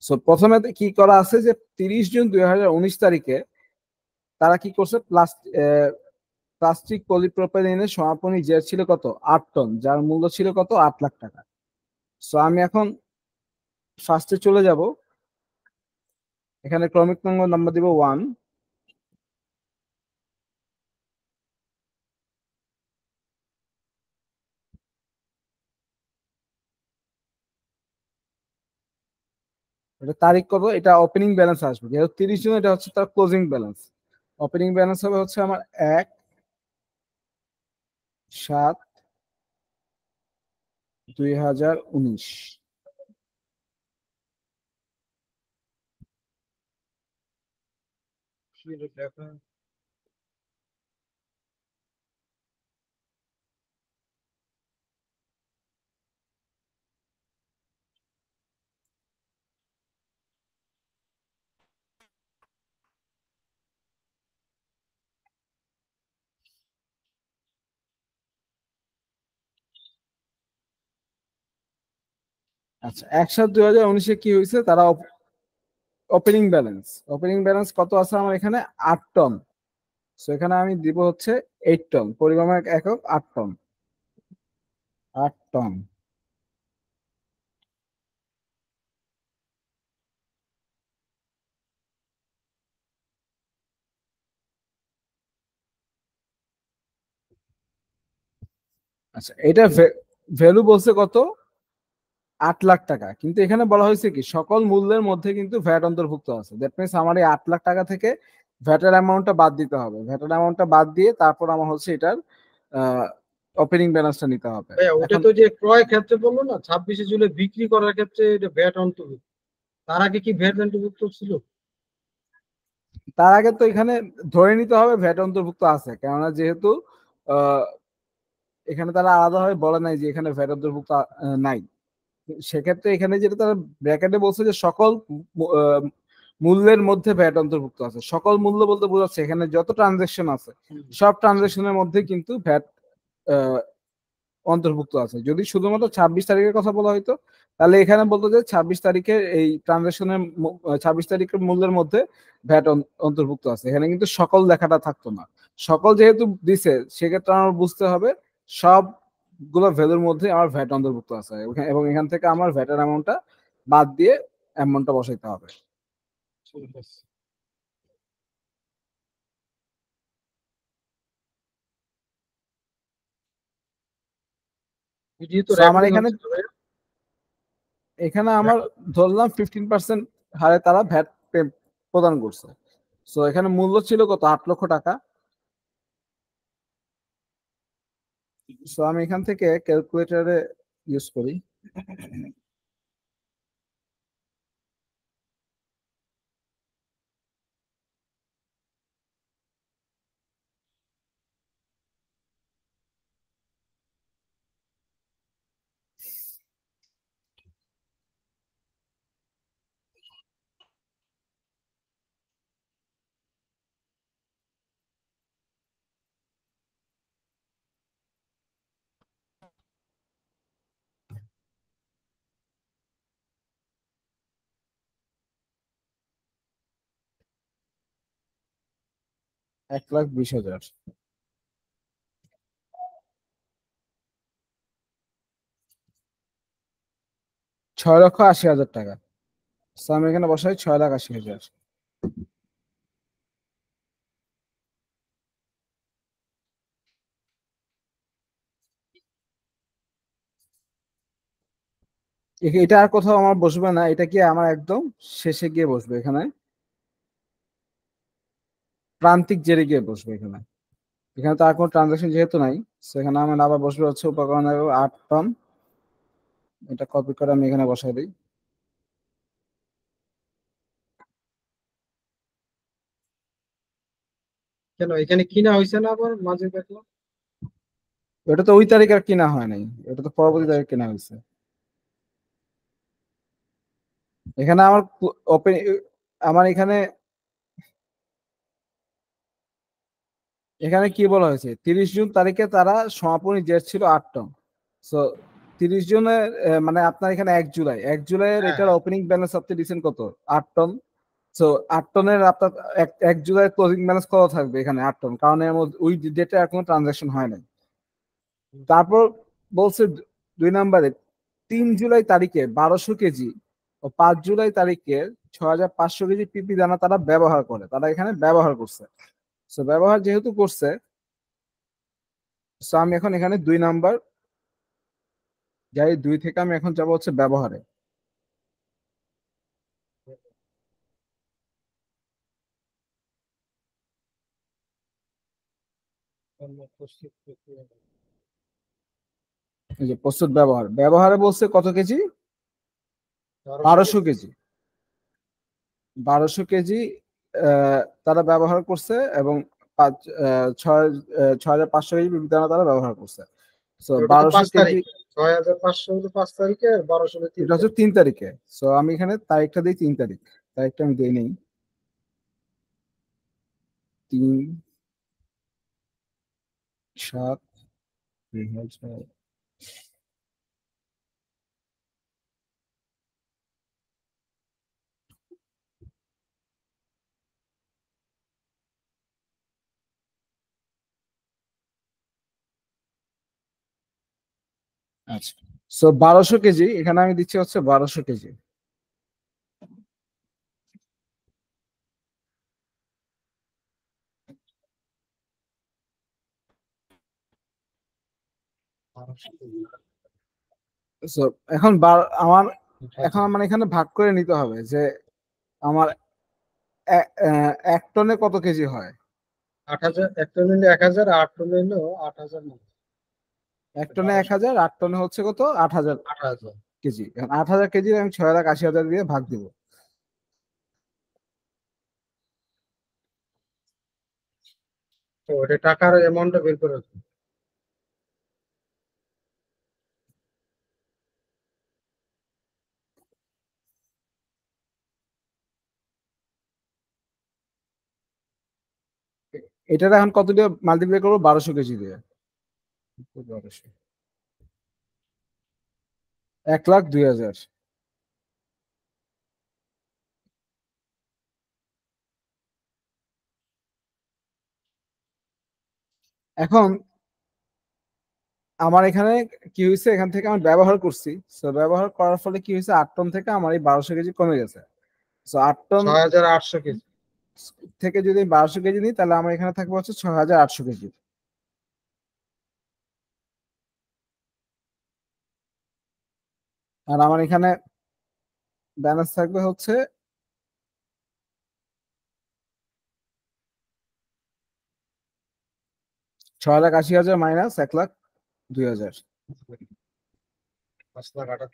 সো প্রথমে কি করা আছে যে 30 জুন 2019 তারিখে তারা কি করছে, প্লাস্টিক পলিপ্রোপাইলিনের সমাপনী যে ছিল কত 8 টন, যার মূল্য ছিল কত 8 লাখ টাকা। সো আমি এখন ফার্স্টে চলে যাব, এখানে ক্রমিক নাম্বার দিব 1। এটা তারিখ কত, এটা ওপেনিং ব্যালেন্স আসবে, যেহেতু 30 জুন এটা হচ্ছে তার ক্লোজিং ব্যালেন্স। ওপেনিং ব্যালেন্স হবে হচ্ছে আমার 1/7/2019। আচ্ছা, 1/7/2019 কি হয়েছে, তারা ওপেনিং ব্যালেন্স কত আছে আমার এখানে 8 টন। সো এখানে আমি দিব হচ্ছে 8 টন, পরিমাপের একক 8 টন। 8 টন। আচ্ছা, এটা ভ্যালু বলছে কত 8 লাখ টাকা, কিন্তু এখানে বলা হয়েছে কি সকল মূল্যের মধ্যে কিন্তু ভ্যাট অন্তর্ভুক্ত আছে। দ্যাট মিনস আমার এই 8 লাখ টাকা থেকে ভ্যাটের অ্যামাউন্টটা বাদ দিতে হবে। ভ্যাটের অ্যামাউন্টটা বাদ দিয়ে তারপর আমার হচ্ছে এটার ওপেনিং ব্যালেন্সটা নিতে হবে।
ভাইয়া ওটা
এখন
তো যে ক্রয় ক্ষেত্রে বললো না, 26 জুলাই বিক্রি করার ক্ষেত্রে এটা ভ্যাট অন্তর্ভুক্ত, তার আগে কি ভ্যাট অন্তর্ভুক্ত ছিল?
তার আগে তো এখানে ধরে নিতে হবে ভ্যাট অন্তর্ভুক্ত আছে, কেননা যেহেতু আহ, এখানে তারা আলাদাভাবে বলে নাই যে এখানে ভ্যাট অন্তর্ভুক্ত নাই। সেক্ষেত্রে এখানে যেটা তারা ব্র্যাকেটে বলছে যে সকল মূল্যের মধ্যে ভ্যাট অন্তর্ভুক্ত আছে। সকল মূল্য বলতে বোঝাচ্ছে এখানে যত ট্রানজেকশন আছে সব ট্রানজেকশনের মধ্যে কিন্তু ভ্যাট অন্তর্ভুক্ত আছে। যদি শুধুমাত্র 26 তারিখের কথা বলা হয়তো, তাহলে এখানে বলতো যে 26 তারিখের এই ট্রানজেকশনের 26 তারিখের মূল্যের মধ্যে ভ্যাট অন্তর্ভুক্ত আছে। এখানে কিন্তু সকল লেখাটা থাকতো না। সকল যেহেতু দিছে সেক্ষেত্রে আমার বুঝতে হবে সবগুলো ভ্যালুর মধ্যে আমার ভ্যাট অন্তর্ভুক্ত আছে, এবং এখান থেকে আমার ভ্যাটের অ্যামাউন্টটা বাদ দিয়ে অ্যামাউন্টটা বসাইতে হবে।
ঠিক আছে। ভিডিও তো
সো আমার
রেকর্ডিং
এখানে
হচ্ছে না ভাইয়া?
এখানে আমার ধরলাম 15% হারে তারা ভ্যাট প্রদান করছে। সো এখানে মূল্য ছিল কত 8 লক্ষ টাকা। সো আমি এখান থেকে ক্যালকুলেটরে ইউজ করি। $1,20,000, 6,80,000 টাকা। So আমি এখানে বসাই 6,80,000। এটা আর কোথাও আমার বসবে না, এটা কি আমার একদম শেষে গিয়ে বসবে, এখানে প্রান্তিক জেরে গিয়ে বসবে এখানে। এখানে তার কোনো ট্রানজাকশন যেহেতু নাই, সেখানে আমার আবার বসবে হচ্ছে উপকরণ 8 টন। এটা কপি করে আমি এখানে বসাই দিই।
কেন এখানে কিনা হয়েছে না আবার মাঝে দেখলাম?
এটা তো ওই তারিখে আর কিনা হয় নাই, এটা তো পরবর্তী তারিখ কেনা হয়েছে। এখানে আমার ওপেন, আমার এখানে এখানে কি বলা হয়েছে, 30 জুন তারিখে তারা সমাপনী জেট ছিল 8 টন। সো 30 জুনের মানে আপনার এখানে 1 জুলাই, 1 জুলাইয়ের
হ্যাঁ
এটার
হ্যাঁ।
ওপেনিং ব্যালেন্স আপনি দিচ্ছেন কত? 8 টন। সো 8 টনের আপনার 1 জুলাই ক্লোজিং ব্যালেন্স কত থাকবে এখানে? 8 টন, কারণ এর মধ্যে ওই ডেটে আর কোনো ট্রানজাকশন হয় নাই। তারপর বলছে 2 নম্বরে 3 জুলাই তারিখে 1200 কেজি ও 5 জুলাই তারিখে 6500 কেজি পিপি দানা তারা ব্যবহার করে, তারা এখানে ব্যবহার করছে। সো ব্যবহার যেহেতু করছে, সো আমি এখন এখানে 2 নাম্বার যাই, 2 থেকে আমি এখন যাবো হচ্ছে ব্যবহারে। এই যে প্রস্তুত ব্যবহার, ব্যবহারে বলছে কত কেজি? 1200 কেজি। 1200 কেজি তারা ব্যবহার করছে, এবং পাঁচ ছয় 6500 কেজি পিপি দানা তারা ব্যবহার করছে। সো
ওটা তো
1200 কেজি,
5 তারিখে, 6500 হলো 5 তারিখে, আর 1200 হলো তিন
এটা হচ্ছে
তারিখ
3 তারিখে। সো আমি এখানে তারিখটা দিই 3 তারিখ, তারিখটা আমি দিই নেই 3/7/2000। আচ্ছা, সো 1200 কেজি এখানে আমি দিচ্ছি হচ্ছে 1200 কেজি। সো এখন আমার এখন মানে এখানে ভাগ করে নিতে হবে যে আমার 1 টনে কত কেজি হয়।
8,000, 1 টন হইলো 1,000, 8 টন হইলো 8,000 না?
1 টনে
1200,
1000, 8 টনে হচ্ছে কত? 8000
8,000।
কেজি। এখন 8000 কেজি আমি 6,80,000 দিয়ে ভাগ দিব।
তো ওটা টাকার অ্যামাউন্টটা বের করে রাখুন।
এটার এখন কত দিয়ে মাল্টিপ্লাই করবো? 1200 কেজি দিয়ে। 1200, 1,02,000। এখন আমার এখানে কি হয়েছে, এখান থেকে আমি ব্যবহার করছি। তো ব্যবহার করার ফলে কি হয়েছে, 8 টন থেকে আমার এই 1200 কেজি কমে গেছে। তো 8 টন
6,800 কেজি।
থেকে যদি 1200 কেজি নিই, তাহলে আমার এখানে থাকবে হচ্ছে 6,800 কেজি। আর আমার এখানে ব্যালেন্স থাকবে হচ্ছে 6,80,000 মাইনাস 1,02,000।
5,78,000।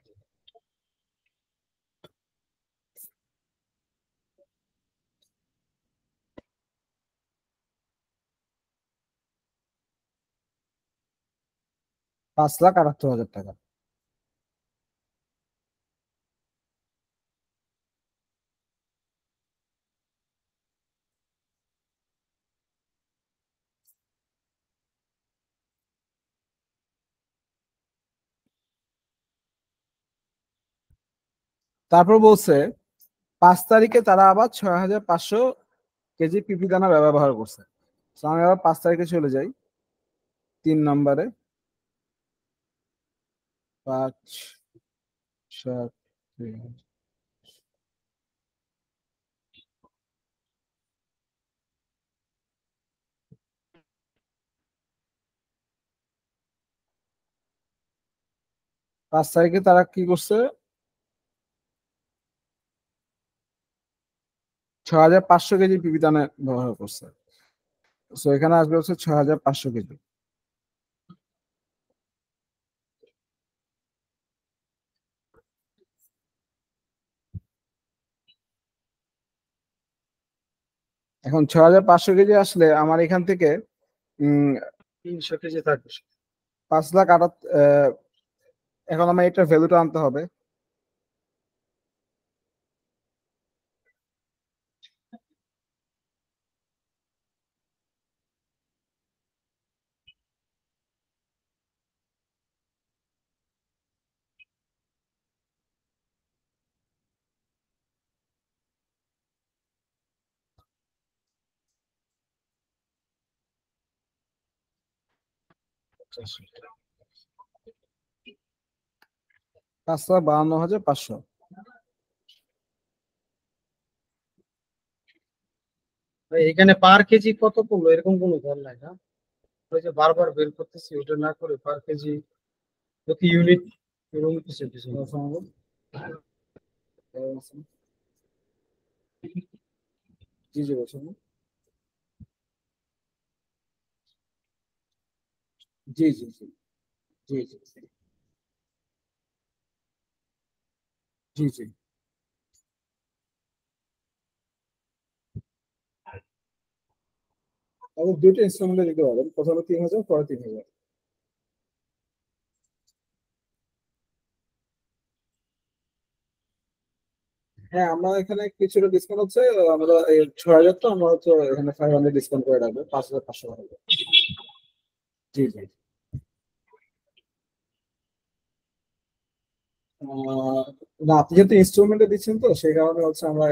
5,78,000 টাকা। তারপর বলছে 5 তারিখে তারা আবার 6,500 কেজি পিপি দানা ব্যবহার করছে। তো আমি আবার 5 তারিখে চলে যাই, 3 নম্বরে। 5, 7, 5 তারিখে তারা কি করছে, 6,500 কেজি পিপি দানা ব্যবহার করছে। সো এখানে আসবে হচ্ছে 6500 কেজি। এখন 6500 কেজি আসলে আমার এখান থেকে
300 কেজি থাকবে।
5 লাখ এখন আমার এটা ভ্যালুটা আনতে হবে।
আচ্ছা,
5,52,500।
ভাই এখানে পার কেজি কত পড়লো এরকম কোনো ধর নাই না? ওই যে বারবার বের করতেছি ওটা না করে পার কেজি প্রতি ইউনিট এরকম কিছু কিছু।
জি জি বলছেন। জি জি জি জি জি জি জি। তাহলে দুটো ইনস্টলমেন্টে দিতে পারবেন, প্রথমে 3,000, পরে 3,000। হ্যাঁ, আমরা এখানে কিছুটা ডিসকাউন্ট হচ্ছে। আমরা এই 6,000, তো আমরা হচ্ছে এখানে 500 ডিসকাউন্ট করে রাখবো, 5,500 হবে। জি জি। না, আপনি যেহেতু ইনস্টলমেন্টে দিচ্ছেন তো সেই কারণে হচ্ছে আমরা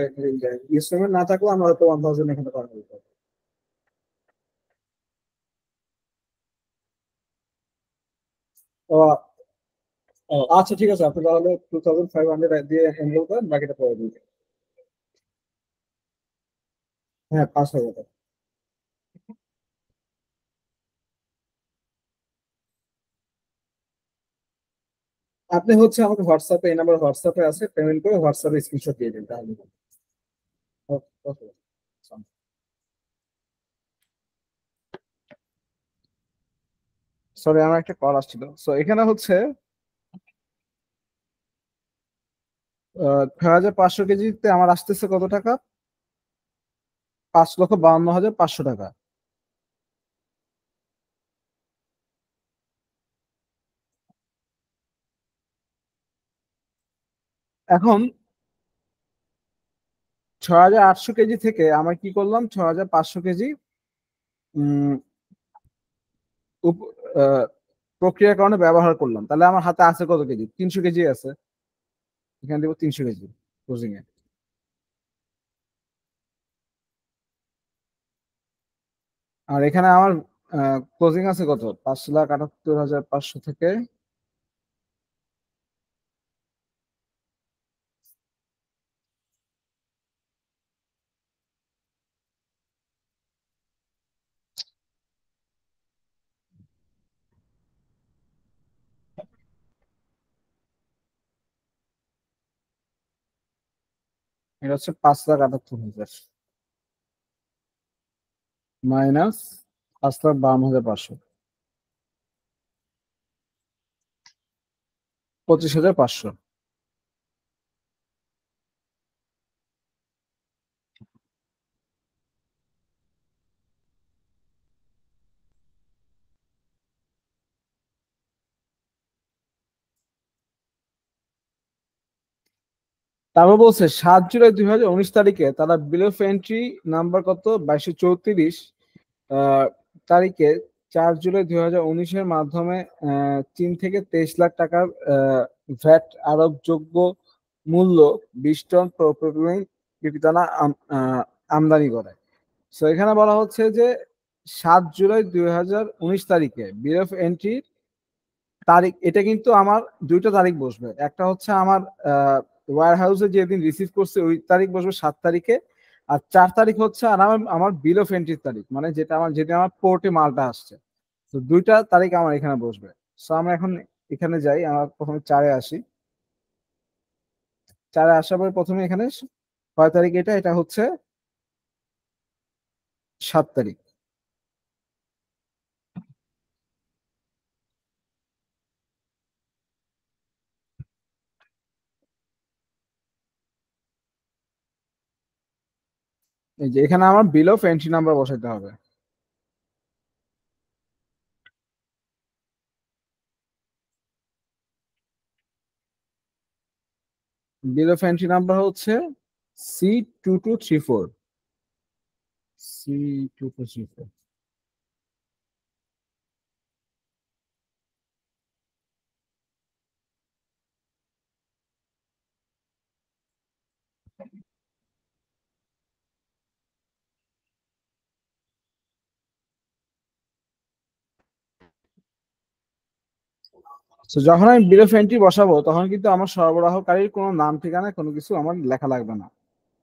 ইনস্টলমেন্ট না থাকলে আমরা হয়তো 1,000 এখানে পার হয়ে যাবো। ও আচ্ছা, ঠিক আছে, আপনি তাহলে 2,500 দিয়ে এনরোল করেন, বাকিটা পরে দিন। হ্যাঁ, 5,000 টাকা। আপনি হচ্ছে আমাকে হোয়াটসঅ্যাপে, এই নাম্বার হোয়াটসঅ্যাপে আছে, পেমেন্ট করে হোয়াটসঅ্যাপে স্ক্রিনশট দিয়ে দিন তাহলে। ওকে ওকে। সরি, আমার একটা কল আসছিল। সো এখানে হচ্ছে 6,500 কেজিতে আমার আসতেছে কত টাকা? 5,52,500 টাকা। এখন 6,800 কেজি থেকে আমরা কি করলাম, 6,500 কেজি উপ- আহ, প্রক্রিয়াকরণে ব্যবহার করলাম, তাহলে আমার হাতে আছে কত কেজি? 300 কেজি আছে। এখানে দেবো 300 কেজি ক্লোজিং এ। আর এখানে আমার ক্লোজিং আছে কত? 5,78,500 থেকে এটা হচ্ছে 5,78,000 মাইনাস 5,52,500, 25,500। তারপর বলছে 7 জুলাই 2019 তারিখে তারা বিল অফ এন্ট্রি নাম্বার কত 2234 তারিখে 4 জুলাই 2019-এর মাধ্যমে 3 থেকে 23 লাখ টাকার ভ্যাট আরোপযোগ্য মূল্য 20 টন প্রোপিলিন কৃপিদানা আমদানি করে। সো এখানে বলা হচ্ছে যে 7 জুলাই 2019 তারিখে বিল অফ এন্ট্রি তারিখ, এটা কিন্তু আমার দুইটা তারিখ বসবে। একটা হচ্ছে আমার ওয়্যার হাউসে যেদিন রিসিভ করছে ওই তারিখ বসবে 7 তারিখে, আর 4 তারিখ হচ্ছে আর আমার আমার বিল অফ এন্ট্রির তারিখ, মানে যেটা আমার পোর্টে মালটা আসছে। তো দুইটা তারিখ আমার এখানে বসবে। সো আমরা এখন এখানে যাই, আমরা প্রথমে 4-এ আসি। 4-এ আসার পরে প্রথমে এখানে কয় তারিখ, এটা এটা হচ্ছে 7 তারিখ। এই যে এখানে আমার বিল অফ এন্ট্রি নাম্বার বসাইতে হবে। বিল অফ এন্ট্রি নাম্বার হচ্ছে C2234। C2234। তো যখন আমি বিল অফ এন্ট্রি বসাবো তখন কিন্তু আমার সরবরাহকারীর কোনো নাম ঠিকানা কোনো কিছু আমার লেখা লাগবে না।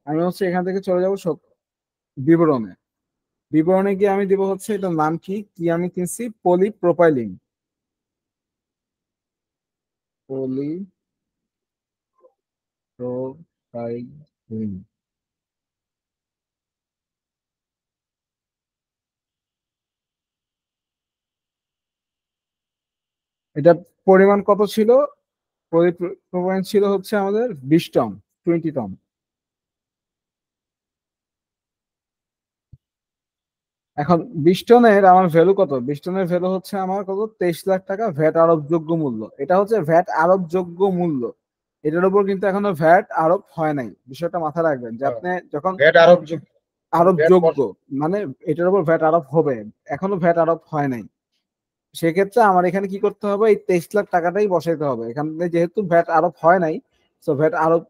আমি হচ্ছে এখান থেকে চলে যাবো সব বিবরণে। বিবরণে গিয়ে আমি দিব হচ্ছে এটার নাম কি কি আমি কিনছি, পলিপ্রোপাইলিন। পলিপ্রোপাইলিন। এটা পরিমাণ কত ছিল? পলিপ্রোপাইলিন ছিল হচ্ছে আমাদের 20 টন, 20 টন। এখন 20 টনের আমার ভ্যালু কত? 20 টনের ভ্যালু হচ্ছে আমার কত? 23 লাখ টাকা ভ্যাট আরোপযোগ্য মূল্য। এটা হচ্ছে ভ্যাট আরোপযোগ্য মূল্য। এটার উপর কিন্তু এখনো ভ্যাট আরোপ হয় নাই, বিষয়টা মাথায় রাখবেন যে আপনি যখন
ভ্যাট আরোপযোগ্য, ভ্যাট
আরোপযোগ্য মানে এটার উপর ভ্যাট আরোপ হবে, এখনো ভ্যাট আরোপ হয় নাই। সেক্ষেত্রে আমার এখানে কি করতে হবে? এই 23 লাখ টাকাটাই বসাইতে হবে এখানে, যেহেতু ভ্যাট আরোপ হয় নাই। তো ভ্যাট আরোপ,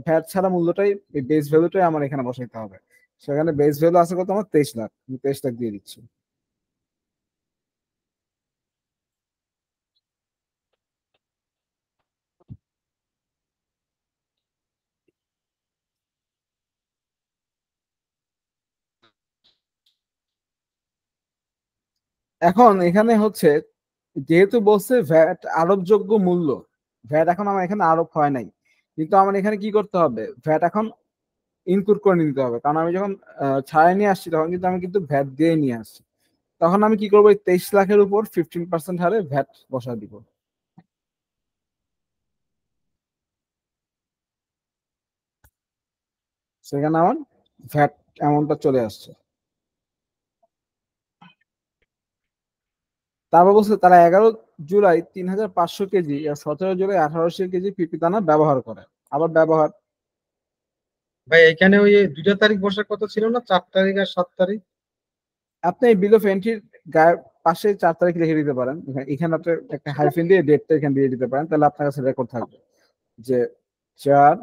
ভ্যাট ছাড়া মূল্যটাই, বেস ভ্যালুটাই আমার এখানে বসাইতে হবে। সেখানে বেস ভ্যালু আছে কত? আমার 23 লাখ। আমি 23 লাখ দিয়ে দিচ্ছি। এখন এখানে হচ্ছে যেহেতু বলছে ভ্যাট আরোপযোগ্য মূল্য, ভ্যাট এখন আমার এখানে আরোপ হয় নাই, কিন্তু আমার এখানে কি করতে হবে? ভ্যাট এখন ইনপুট করে নিতে হবে, কারণ আমি যখন ছাড়াই নিয়ে আসছি তখন কিন্তু আমি কিন্তু ভ্যাট দিয়ে নিয়ে আসছি। তখন আমি কি করবো? এই 23 লাখের উপর 15% হারে ভ্যাট বসা দিব। সেখানে আমার ভ্যাট অ্যামাউন্টটা চলে আসছে। তারপর বলছে তারা 11 জুলাই 3500 কেজি আর 17 জুলাই 1800 কেজি পিপি দানা ব্যবহার করে। আবার ব্যবহার,
ভাই এখানে ওই 2টা তারিখ বসার কথা ছিল না, 4 তারিখ আর 7 তারিখ?
আপনি এই বিল অফ এন্ট্রির গায়ের পাশে 4 তারিখ লিখে দিতে পারেন। এখানে আপনি একটা হাইফেন দিয়ে ডেটটা এখানে দিয়ে দিতে পারেন, তাহলে আপনার কাছে রেকর্ড থাকবে যে 4।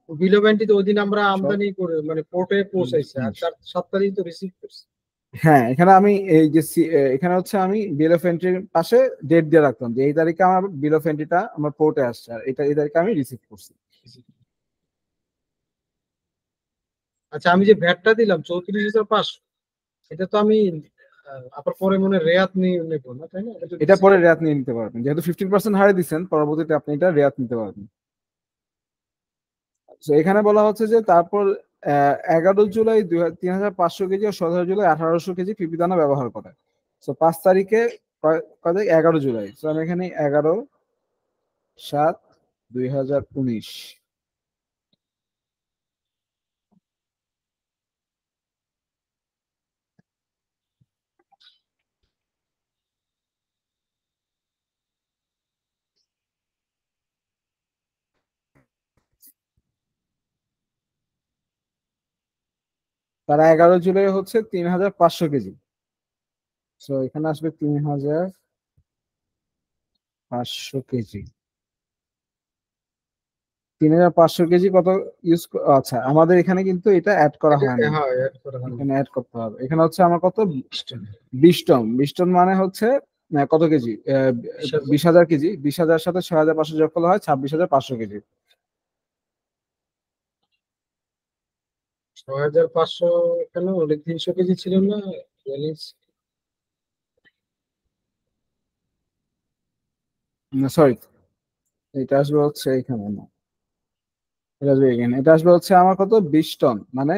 বিলো ব্যান্ডটি ওই দিন আমরা আমদানি করে মানে পোর্টে পৌঁছাইছে,
হুম।
আর 7 তারিখ তো রিসিভ করছি।
হ্যাঁ, এখানে আমি এই যে এখানে হচ্ছে আমি বিল অফ এন্ট্রির পাশে ডেট দিয়ে রাখতাম যে এই তারিখে আমার বিল অফ এন্ট্রিটা আমার পোর্টে আসছে, আর এটা এই তারিখে আমি রিসিভ করছি।
আচ্ছা, আমি যে ভ্যাটটা দিলাম 34,500, এটা তো আমি আবার পরে মনে হয় রেয়াত নিয়ে নেবো না, তাই না? এটা তো
এটা
দিছি
পরে
তো।
রেয়াত নিয়ে নিতে পারবেন, যেহেতু 15% হারে দিচ্ছেন, পরবর্তীতে আপনি এটা রেয়াত নিতে পারবেন। তো এখানে বলা হচ্ছে যে তারপর 11 জুলাই 3500 কেজি আর 17 জুলাই 1800 কেজি পিপি দানা ব্যবহার করে। তো 5 তারিখে কয় তারিখ? 11 জুলাই। তো আমি এখানে 11/7/2019। তারা 11 জুলাই হচ্ছে 3500 কেজি। তো এখানে আসবে 3500 কেজি। 3500 কেজি কত ইউজ? আচ্ছা, আমাদের এখানে কিন্তু এটা অ্যাড করা
এটা
হয় নাই।
হ্যাঁ অ্যাড করা হয়নি।
এখানে অ্যাড করতে হবে। এখানে হচ্ছে আমার কত? 20 টন। 20 টন মানে হচ্ছে কত কেজি?
20,000।
20,000 কেজি। 20,000 সাথে 6,500 যোগ করলে হয় 26,500 কেজি।
6,500 কেন? ওটা 300 কেজি ছিল না ব্যালেন্স?
সরি, এটা আসবে হচ্ছে এখানে না, এটা আসবে এখানে। এটা আসবে হচ্ছে আমার কত? 20 টন মানে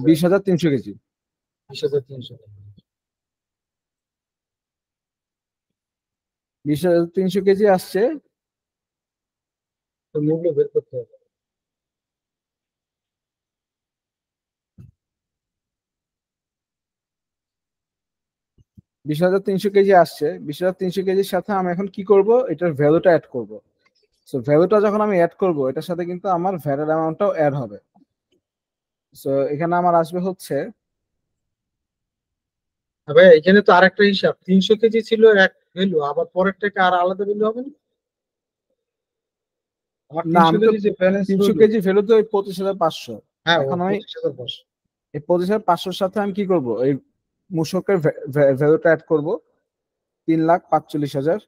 20,000,
20,300 কেজি।
20,300।
20,300 কেজি আসছে।
তো মূল্য বের করতে হবে।
20,300 কেজি আসছে। 20,300 কেজির সাথে আমি এখন কি করব, এটার ভ্যালুটা অ্যাড করব। সো ভ্যালুটা যখন আমি অ্যাড করব, এটার সাথে কিন্তু আমার ভ্যাটের অ্যামাউন্টটাও অ্যাড হবে। সো এখানে আমার আসবে হচ্ছে,
ভাই এখানে তো আরেকটা হিসাব, 300 কেজি ছিল এক ভ্যালু, আবার পরের থেকে আর আলাদা ভ্যালু হবে না? আমার
না
তিনশো
আমি তো
কেজি যে ব্যালেন্স
300 কেজি ভ্যালু তো ওই 25,500।
হ্যাঁ ও
এখন আমি
25,500।
এই 25,500-র সাথে আমি কি করব, এই মূসকের ভ্যালুটা অ্যাড করব, 3,45,000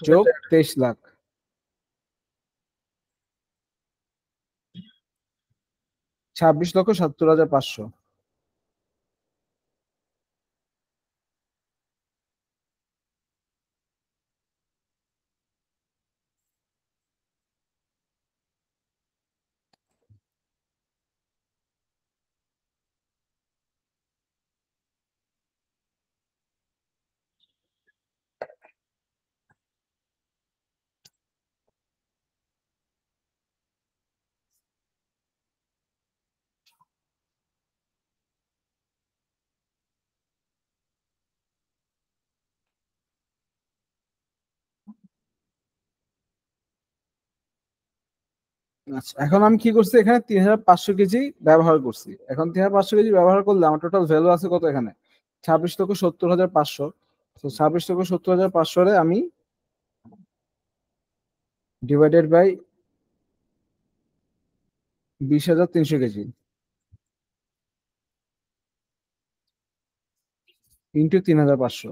যোগ 23 লাখ, 26,70,500। আচ্ছা, এখন আমি কি করছি, এখানে 3,500 কেজি ব্যবহার করছি। এখন 3,500 কেজি ব্যবহার করলে আমার টোটাল ভ্যালু আছে কত এখানে, 26,70,500। তো 26,70,500 রে আমি ডিভাইডেড বাই 20,300 কেজি ইন্টু 3,500,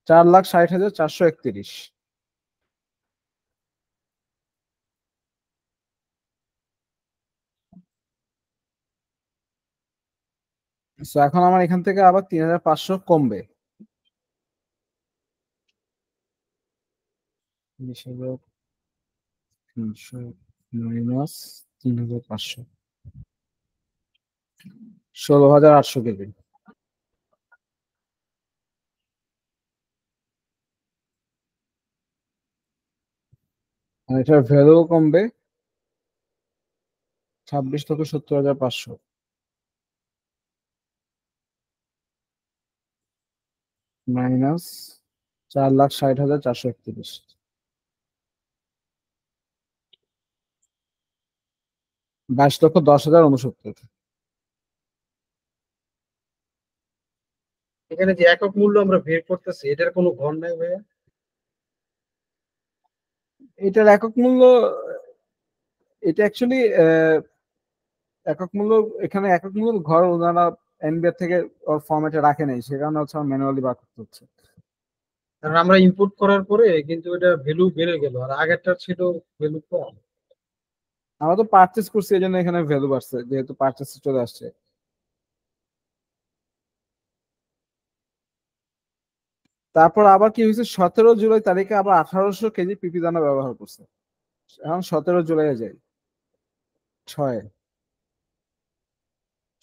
4,60,431। তো এখন আমার এখান থেকে আবার 3,500 কমবে। 20,300 মাইনাস 3,500, 16,800 কেজি। আর এটার ভ্যালু কমবে 26,70,500 মাইনাস 4,60,431, 22,10,069।
এখানে যে একক মূল্য আমরা বের করতেছি এটার কোনো ঘর নাই ভাইয়া?
এটার একক মূল্য, এটা অ্যাকচুয়ালি একক মূল্য, এখানে একক মূল্য ঘর ওনারা এনবিআর থেকে ওর ফরম্যাটে রাখে নাই, সে কারণে হচ্ছে ম্যানুয়ালি বার করতে হচ্ছে।
কারণ আমরা ইনপুট করার পরে কিন্তু এটা ভ্যালু বেড়ে গেল, আর আগেরটা ছিল ভ্যালু কম।
আমরা তো পারচেস করছি, এই জন্য এখানে ভ্যালু বাড়ছে, যেহেতু পারচেস চলে আসছে। তারপর আবার কি হয়েছে, 17 জুলাই তারিখে আবার 1,800 কেজি পিপি দানা ব্যবহার করছে। এখন 17 জুলাই যাই, 6,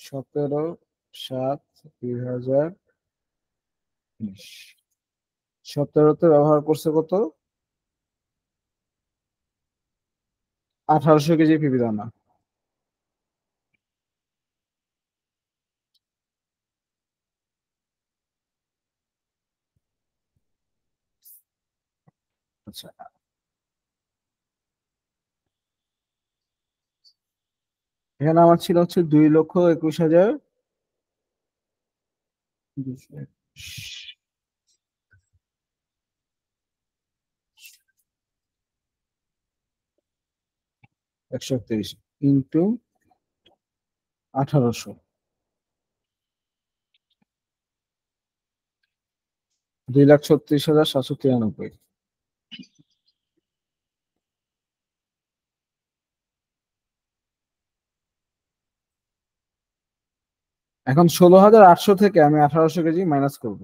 17/7/2019, 17তে ব্যবহার করছে কত, 1,800 কেজি পিপি দানা। আচ্ছা, এখানে আমার ছিল হচ্ছে 2,21,131 ইন্টু 1,800, 2,36,793। এখন 16,800 থেকে আমি 1,800 কেজি মাইনাস করব,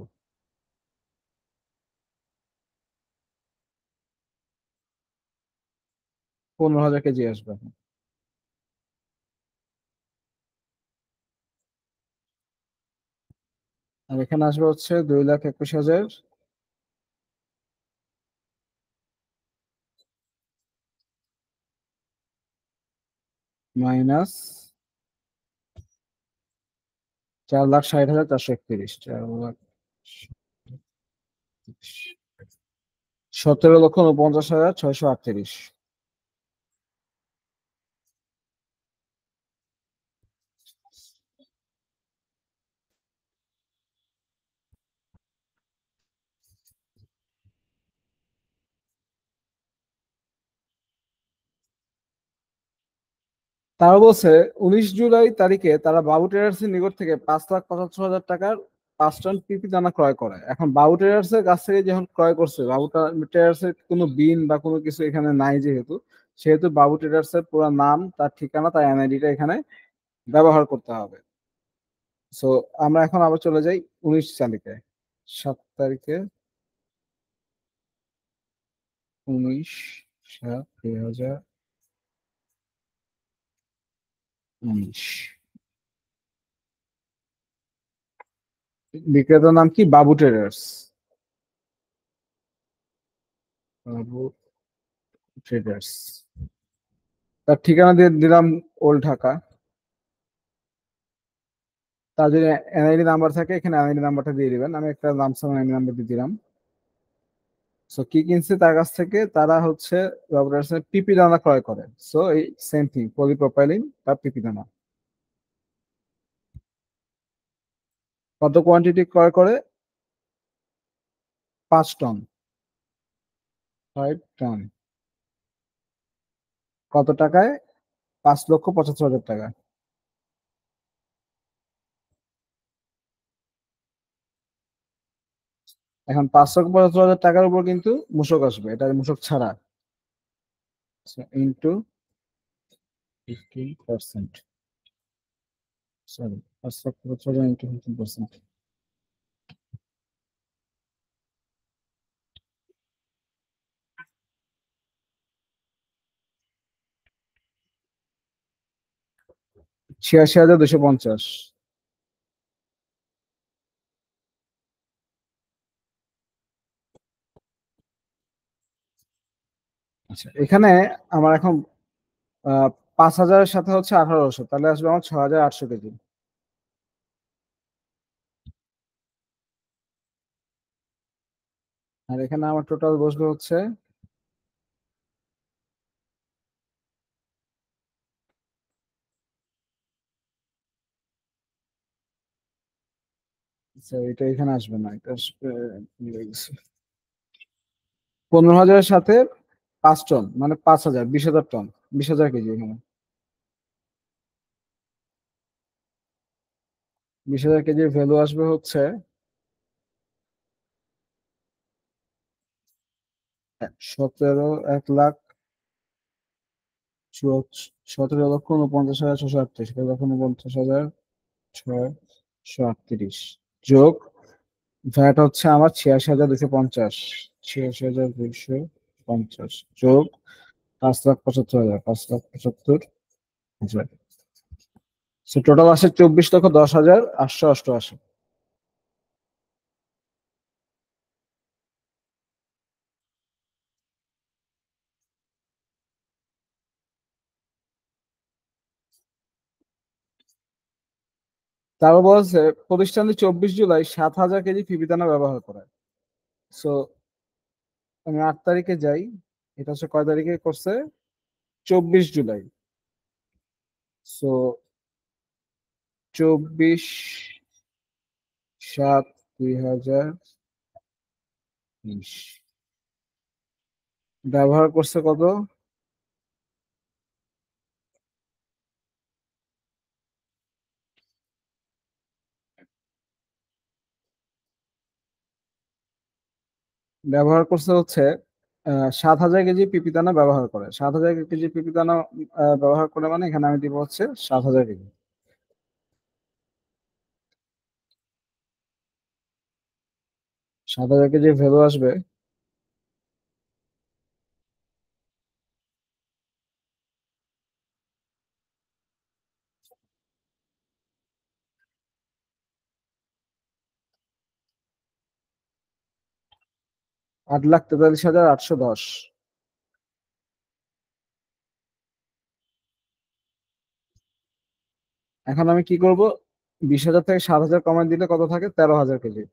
15,000 কেজি আসবে। আর এখানে আসবে হচ্ছে 2,21,000 মাইনাস 4,60,431, 17,49,638। তারা বলছে 19 জুলাই তারিখে তারা বাবু ট্রেডার্সের নিকট থেকে 5,75,000 টাকার 5 টন পিপি দানা ক্রয় করে। এখন বাবু ট্রেডার্সের কাছ থেকে যখন ক্রয় করছে, বাবু ট্রেডার্সের কোনো বিন বা কোনো কিছু এখানে নাই, যেহেতু সেহেতু বাবু ট্রেডার্সের পুরো নাম, তার ঠিকানা, তার এনআইডিটা এখানে ব্যবহার করতে হবে। সো আমরা এখন আবার চলে যাই 19 তারিখে, 7 তারিখে, 19/7/2019। বিক্রেতার নাম কি? বাবু ট্রেডার্স। বাবু ট্রেডার্স। তার ঠিকানা দিয়ে দিলাম ওল্ড ঢাকা। তার যদি এনআইডি নাম্বার থাকে, এখানে এনআইডি নাম্বারটা দিয়ে দিবেন। আমি একটা লামসাম এনআইডি নাম্বার দিয়ে দিলাম। সো কি কিনছে তার কাছ থেকে? তারা হচ্ছে পিপি দানা ক্রয় করে। সো এই সেম থিং, পলিপ্রোপাইলিন বা পিপি দানা। কত কোয়ান্টিটি ক্রয় করে? 5 টন। 5 টন। কত টাকায়? 5,75,000 টাকা। এখন 5,75,000 টাকার উপর কিন্তু মূসক আসবে, এটা মূসক ছাড়া। Into 15%, sorry, 5,75,000 into 15%। 86,250। আচ্ছা, এখানে আমার এখন 5,000-এর সাথে হচ্ছে 1,800, তাহলে আসবে আমার 6,800 কেজি। আর এখানে আমার টোটাল বসবে হচ্ছে আচ্ছা, এটা এখানে আসবে না, এটা আসবে 15,000-এর সাথে 5 টন, মানে 5,000, 20,000 টন, 20,000 কেজি। এখানে 20,000 কেজির ভ্যালু আসবে হচ্ছে 17,49,638, 17,49,638 যোগ ভ্যাট হচ্ছে আমার 86,250, 86,250 যোগ 5,75,000, 5,75,000। টোটাল আসে 24,10,888। তারপর বলছে প্রতিষ্ঠানটি 24 জুলাই 7,000 কেজি পিপি দানা ব্যবহার করে। সো আমি 8 তারিখে যাই, এটা হচ্ছে কয় তারিখে করছে? 24 জুলাই। সো 24/7/2020 ব্যবহার করছে কত? ব্যবহার করছে হচ্ছে 7,000 কেজি পিপি দানা ব্যবহার করে। 7,000 কেজি পিপি দানা ব্যবহার করে, মানে এখানে আমি দিব হচ্ছে 7,000 কেজি। 7,000 কেজির ভ্যালু আসবে 8,43,810। এখন আমি কি করব, 20,000 থেকে 7,000 কমায় দিলে কত থাকে? 13,000 কেজি।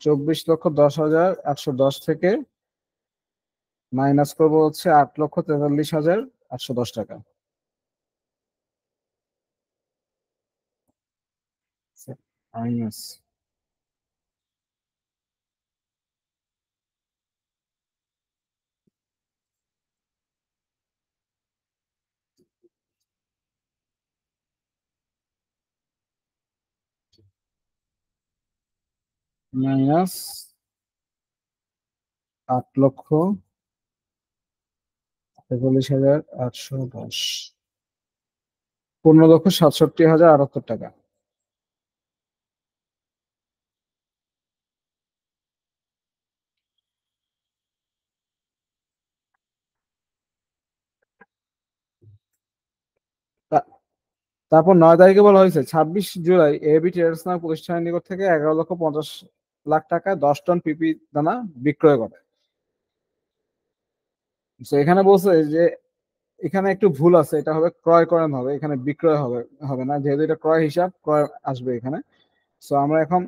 24,10,810 থেকে মাইনাস করবো হচ্ছে 8,43,810 টাকা। মাইনাস মাইনাস 8,43,810, 15,67,078 টাকা। তা- তারপর 9 তারিখে বলা হয়েছে 26 জুলাই এবি ট্রেডার্স নামে প্রতিষ্ঠানের নিকট থেকে 11,50,00,000 টাকায় 10 টন পিপি দানা বিক্রয় করে। তো এখানে বলছে যে এখানে একটু ভুল আছে, এটা হবে ক্রয় করেন হবে, এখানে বিক্রয় হবে হবে না, যেহেতু এটা ক্রয় হিসাব, ক্রয় আসবে এখানে। সো আমরা এখন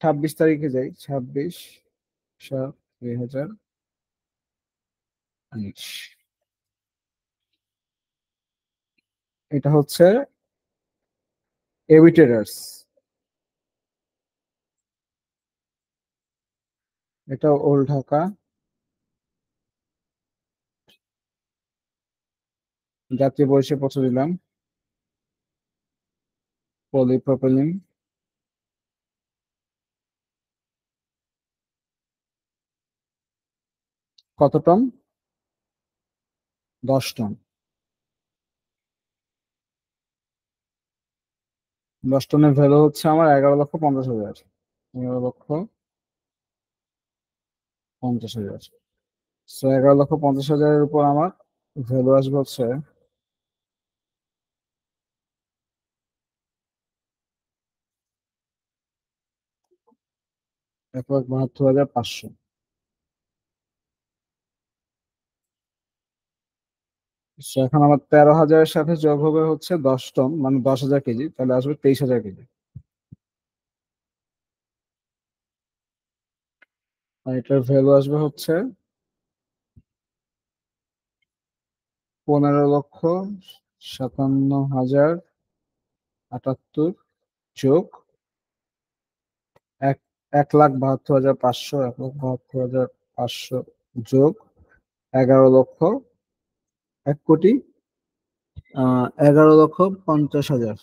26 তারিখে যাই, 26/7/2019। এটা হচ্ছে এবি ট্রেডার্স, এটা ওল্ড ঢাকা, জাতীয় পরিচয়পত্র দিলাম, পলিপ্রোপিলিন, কত টন? 10 টন। 10 টনের ভ্যালু হচ্ছে আমার 11,50,000। 11,50,000। সো 11,50,000-এর উপর আমার ভ্যালু আসবে হচ্ছে 1,72,500। So এখন আমার 13,000-এর সাথে যোগ হবে হচ্ছে 10 টন, মানে 10,000 কেজি, তাহলে আসবে 23,000 কেজি। আর এটার ভ্যালু আসবে হচ্ছে 15,57,078 যোগ 1,72,500, 1,72,500 যোগ 11 লক্ষ, 1,11,50,000,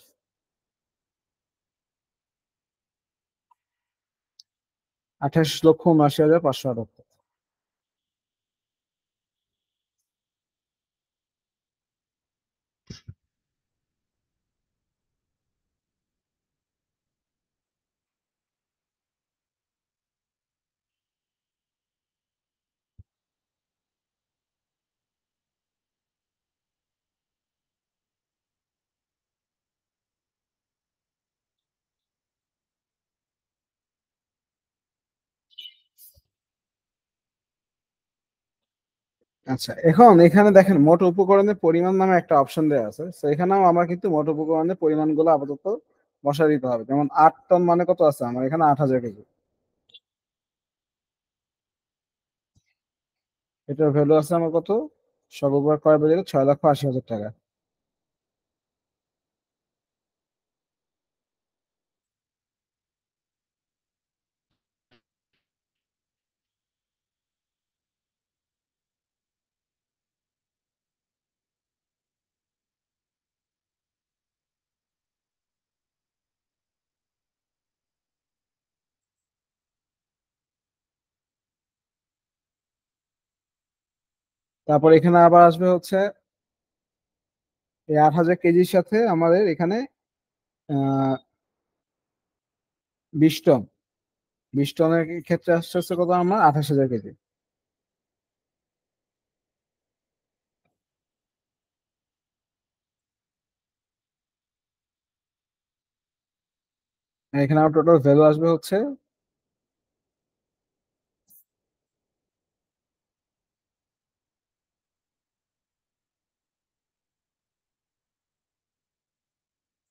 28,79,578। আচ্ছা, এখন এখানে দেখেন মোট উপকরণের পরিমাণ নামে একটা অপশন দেওয়া আছে। তো এখানেও আমার কিন্তু মোট উপকরণের পরিমাণগুলো আপাতত বসায় দিতে হবে। যেমন 8 টন মানে কত আছে আমার এখানে? 8,000 কেজি। এটার ভ্যালু আছে আমার কত? সর্ববার ক্রয় বাজারে 6,80,000 টাকা। তারপর এখানে আবার আসবে হচ্ছে এই 8,000 কেজির সাথে আমাদের এখানে 20 টন, 20 টনের ক্ষেত্রে আসছে হচ্ছে কত? আমার 28,000 কেজি। আর এখানে আমার টোটাল ভ্যালু আসবে হচ্ছে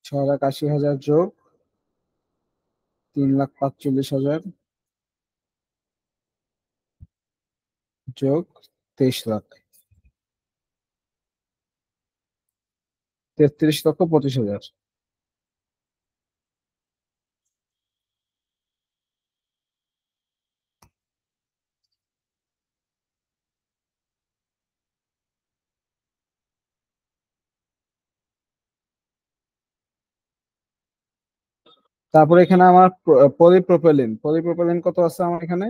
6,80,000 যোগ 3,45,000 যোগ 23 লাখ, 33,25,000। তারপরে এখানে আমার পলিপ্রোপিলিন, পলিপ্রোপিলিন কত আছে আমার এখানে?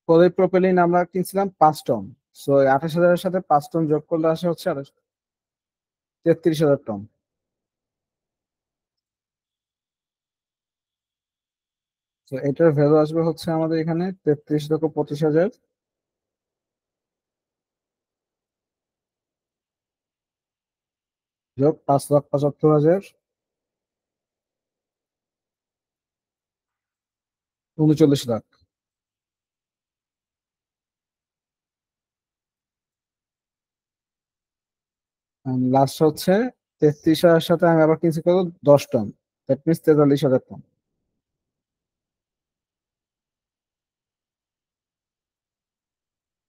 পলিপ্রোপিলিন আমরা কিনছিলাম 5 টন। সো 28,000-এর সাথে 5 টন যোগ করলে আসে হচ্ছে 33,000 টন। তো এটার ভ্যালু আসবে হচ্ছে আমাদের এখানে 33,25,000 যোগ 5,75,000, 39 লাখ। লাস্ট হচ্ছে 33,000-এর সাথে আমি আবার কিনছি কত, 10 টন। That means 43,000 ton.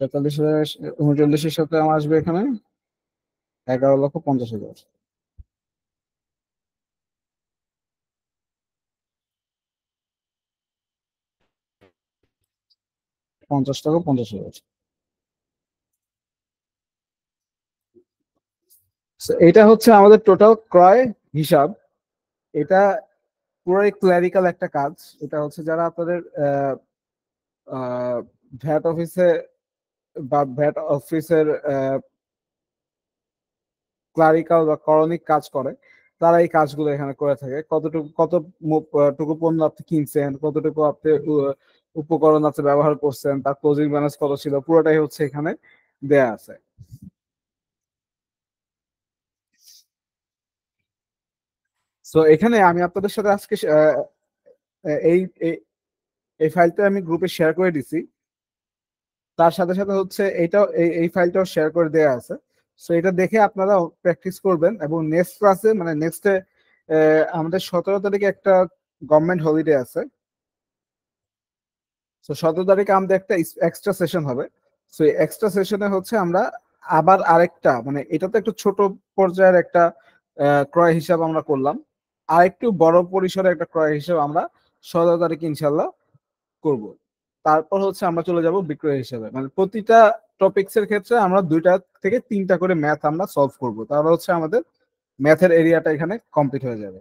43,000, 39-এর সাথে আমার আসবে এখানে 11,50,000। 50,50,000। So, এটা হচ্ছে আমাদের টোটাল ক্রয় হিসাব। এটা পুরোই ক্লারিক্যাল একটা কাজ। এটা হচ্ছে যারা আপনাদের ভ্যাট অফিসে বা ভ্যাট অফিসের ক্লারিক্যাল বা করণিক কাজ করে, তারা এই কাজগুলো এখানে করে থাকে। কতটুকু পণ্য আপনি কিনছেন, কতটুকু আপনি উপকরণ আপনি ব্যবহার করছেন, তার ক্লোজিং ব্যালেন্স কত ছিল, পুরোটাই হচ্ছে এখানে দেয়া আছে। সো এখানে আমি আপনাদের সাথে আজকে এই এই- এই ফাইলটা আমি গ্রুপে শেয়ার করে দিছি। তার সাথে সাথে হচ্ছে এইটাও এই ফাইলটাও শেয়ার করে দেয়া আছে। সো এটা দেখে আপনারা প্র্যাকটিস করবেন এবং নেক্সট ক্লাসে মানে নেক্সটে আমাদের 17 তারিখে একটা গভর্নমেন্ট হলিডে আছে। তো 17 তারিখে আমাদের একটা এক্সট্রা সেশন হবে। সো এই এক্সট্রা সেশনে হচ্ছে আমরা আবার আরেকটা, মানে এটা তো একটু ছোট পর্যায়ের একটা ক্রয় হিসাব আমরা করলাম, আর একটু বড় পরিসরে একটা ক্রয় হিসাব আমরা 17 তারিখে ইনশাল্লাহ করব। তারপর হচ্ছে আমরা চলে যাব বিক্রয় হিসাবে, মানে প্রতিটা টপিকস এর ক্ষেত্রে আমরা 2টা থেকে 3টা করে ম্যাথ আমরা সলভ করব, তাহলে হচ্ছে আমাদের ম্যাথের এরিয়াটা এখানে কমপ্লিট হয়ে যাবে।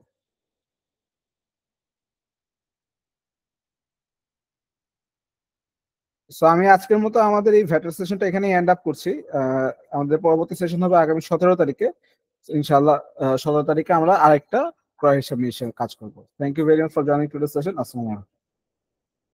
সো আমি আজকের মতো আমাদের এই ভ্যাটার সেশনটা এখানে এন্ড আপ করছি। আমাদের পরবর্তী সেশন হবে আগামী 17 তারিখে। ইনশাআল্লাহ 17 তারিখে আমরা আরেকটা ক্রয় হিসাব নিয়ে কাজ করবো। Thank you very much for joining today session. আসসালামু আলাইকুম।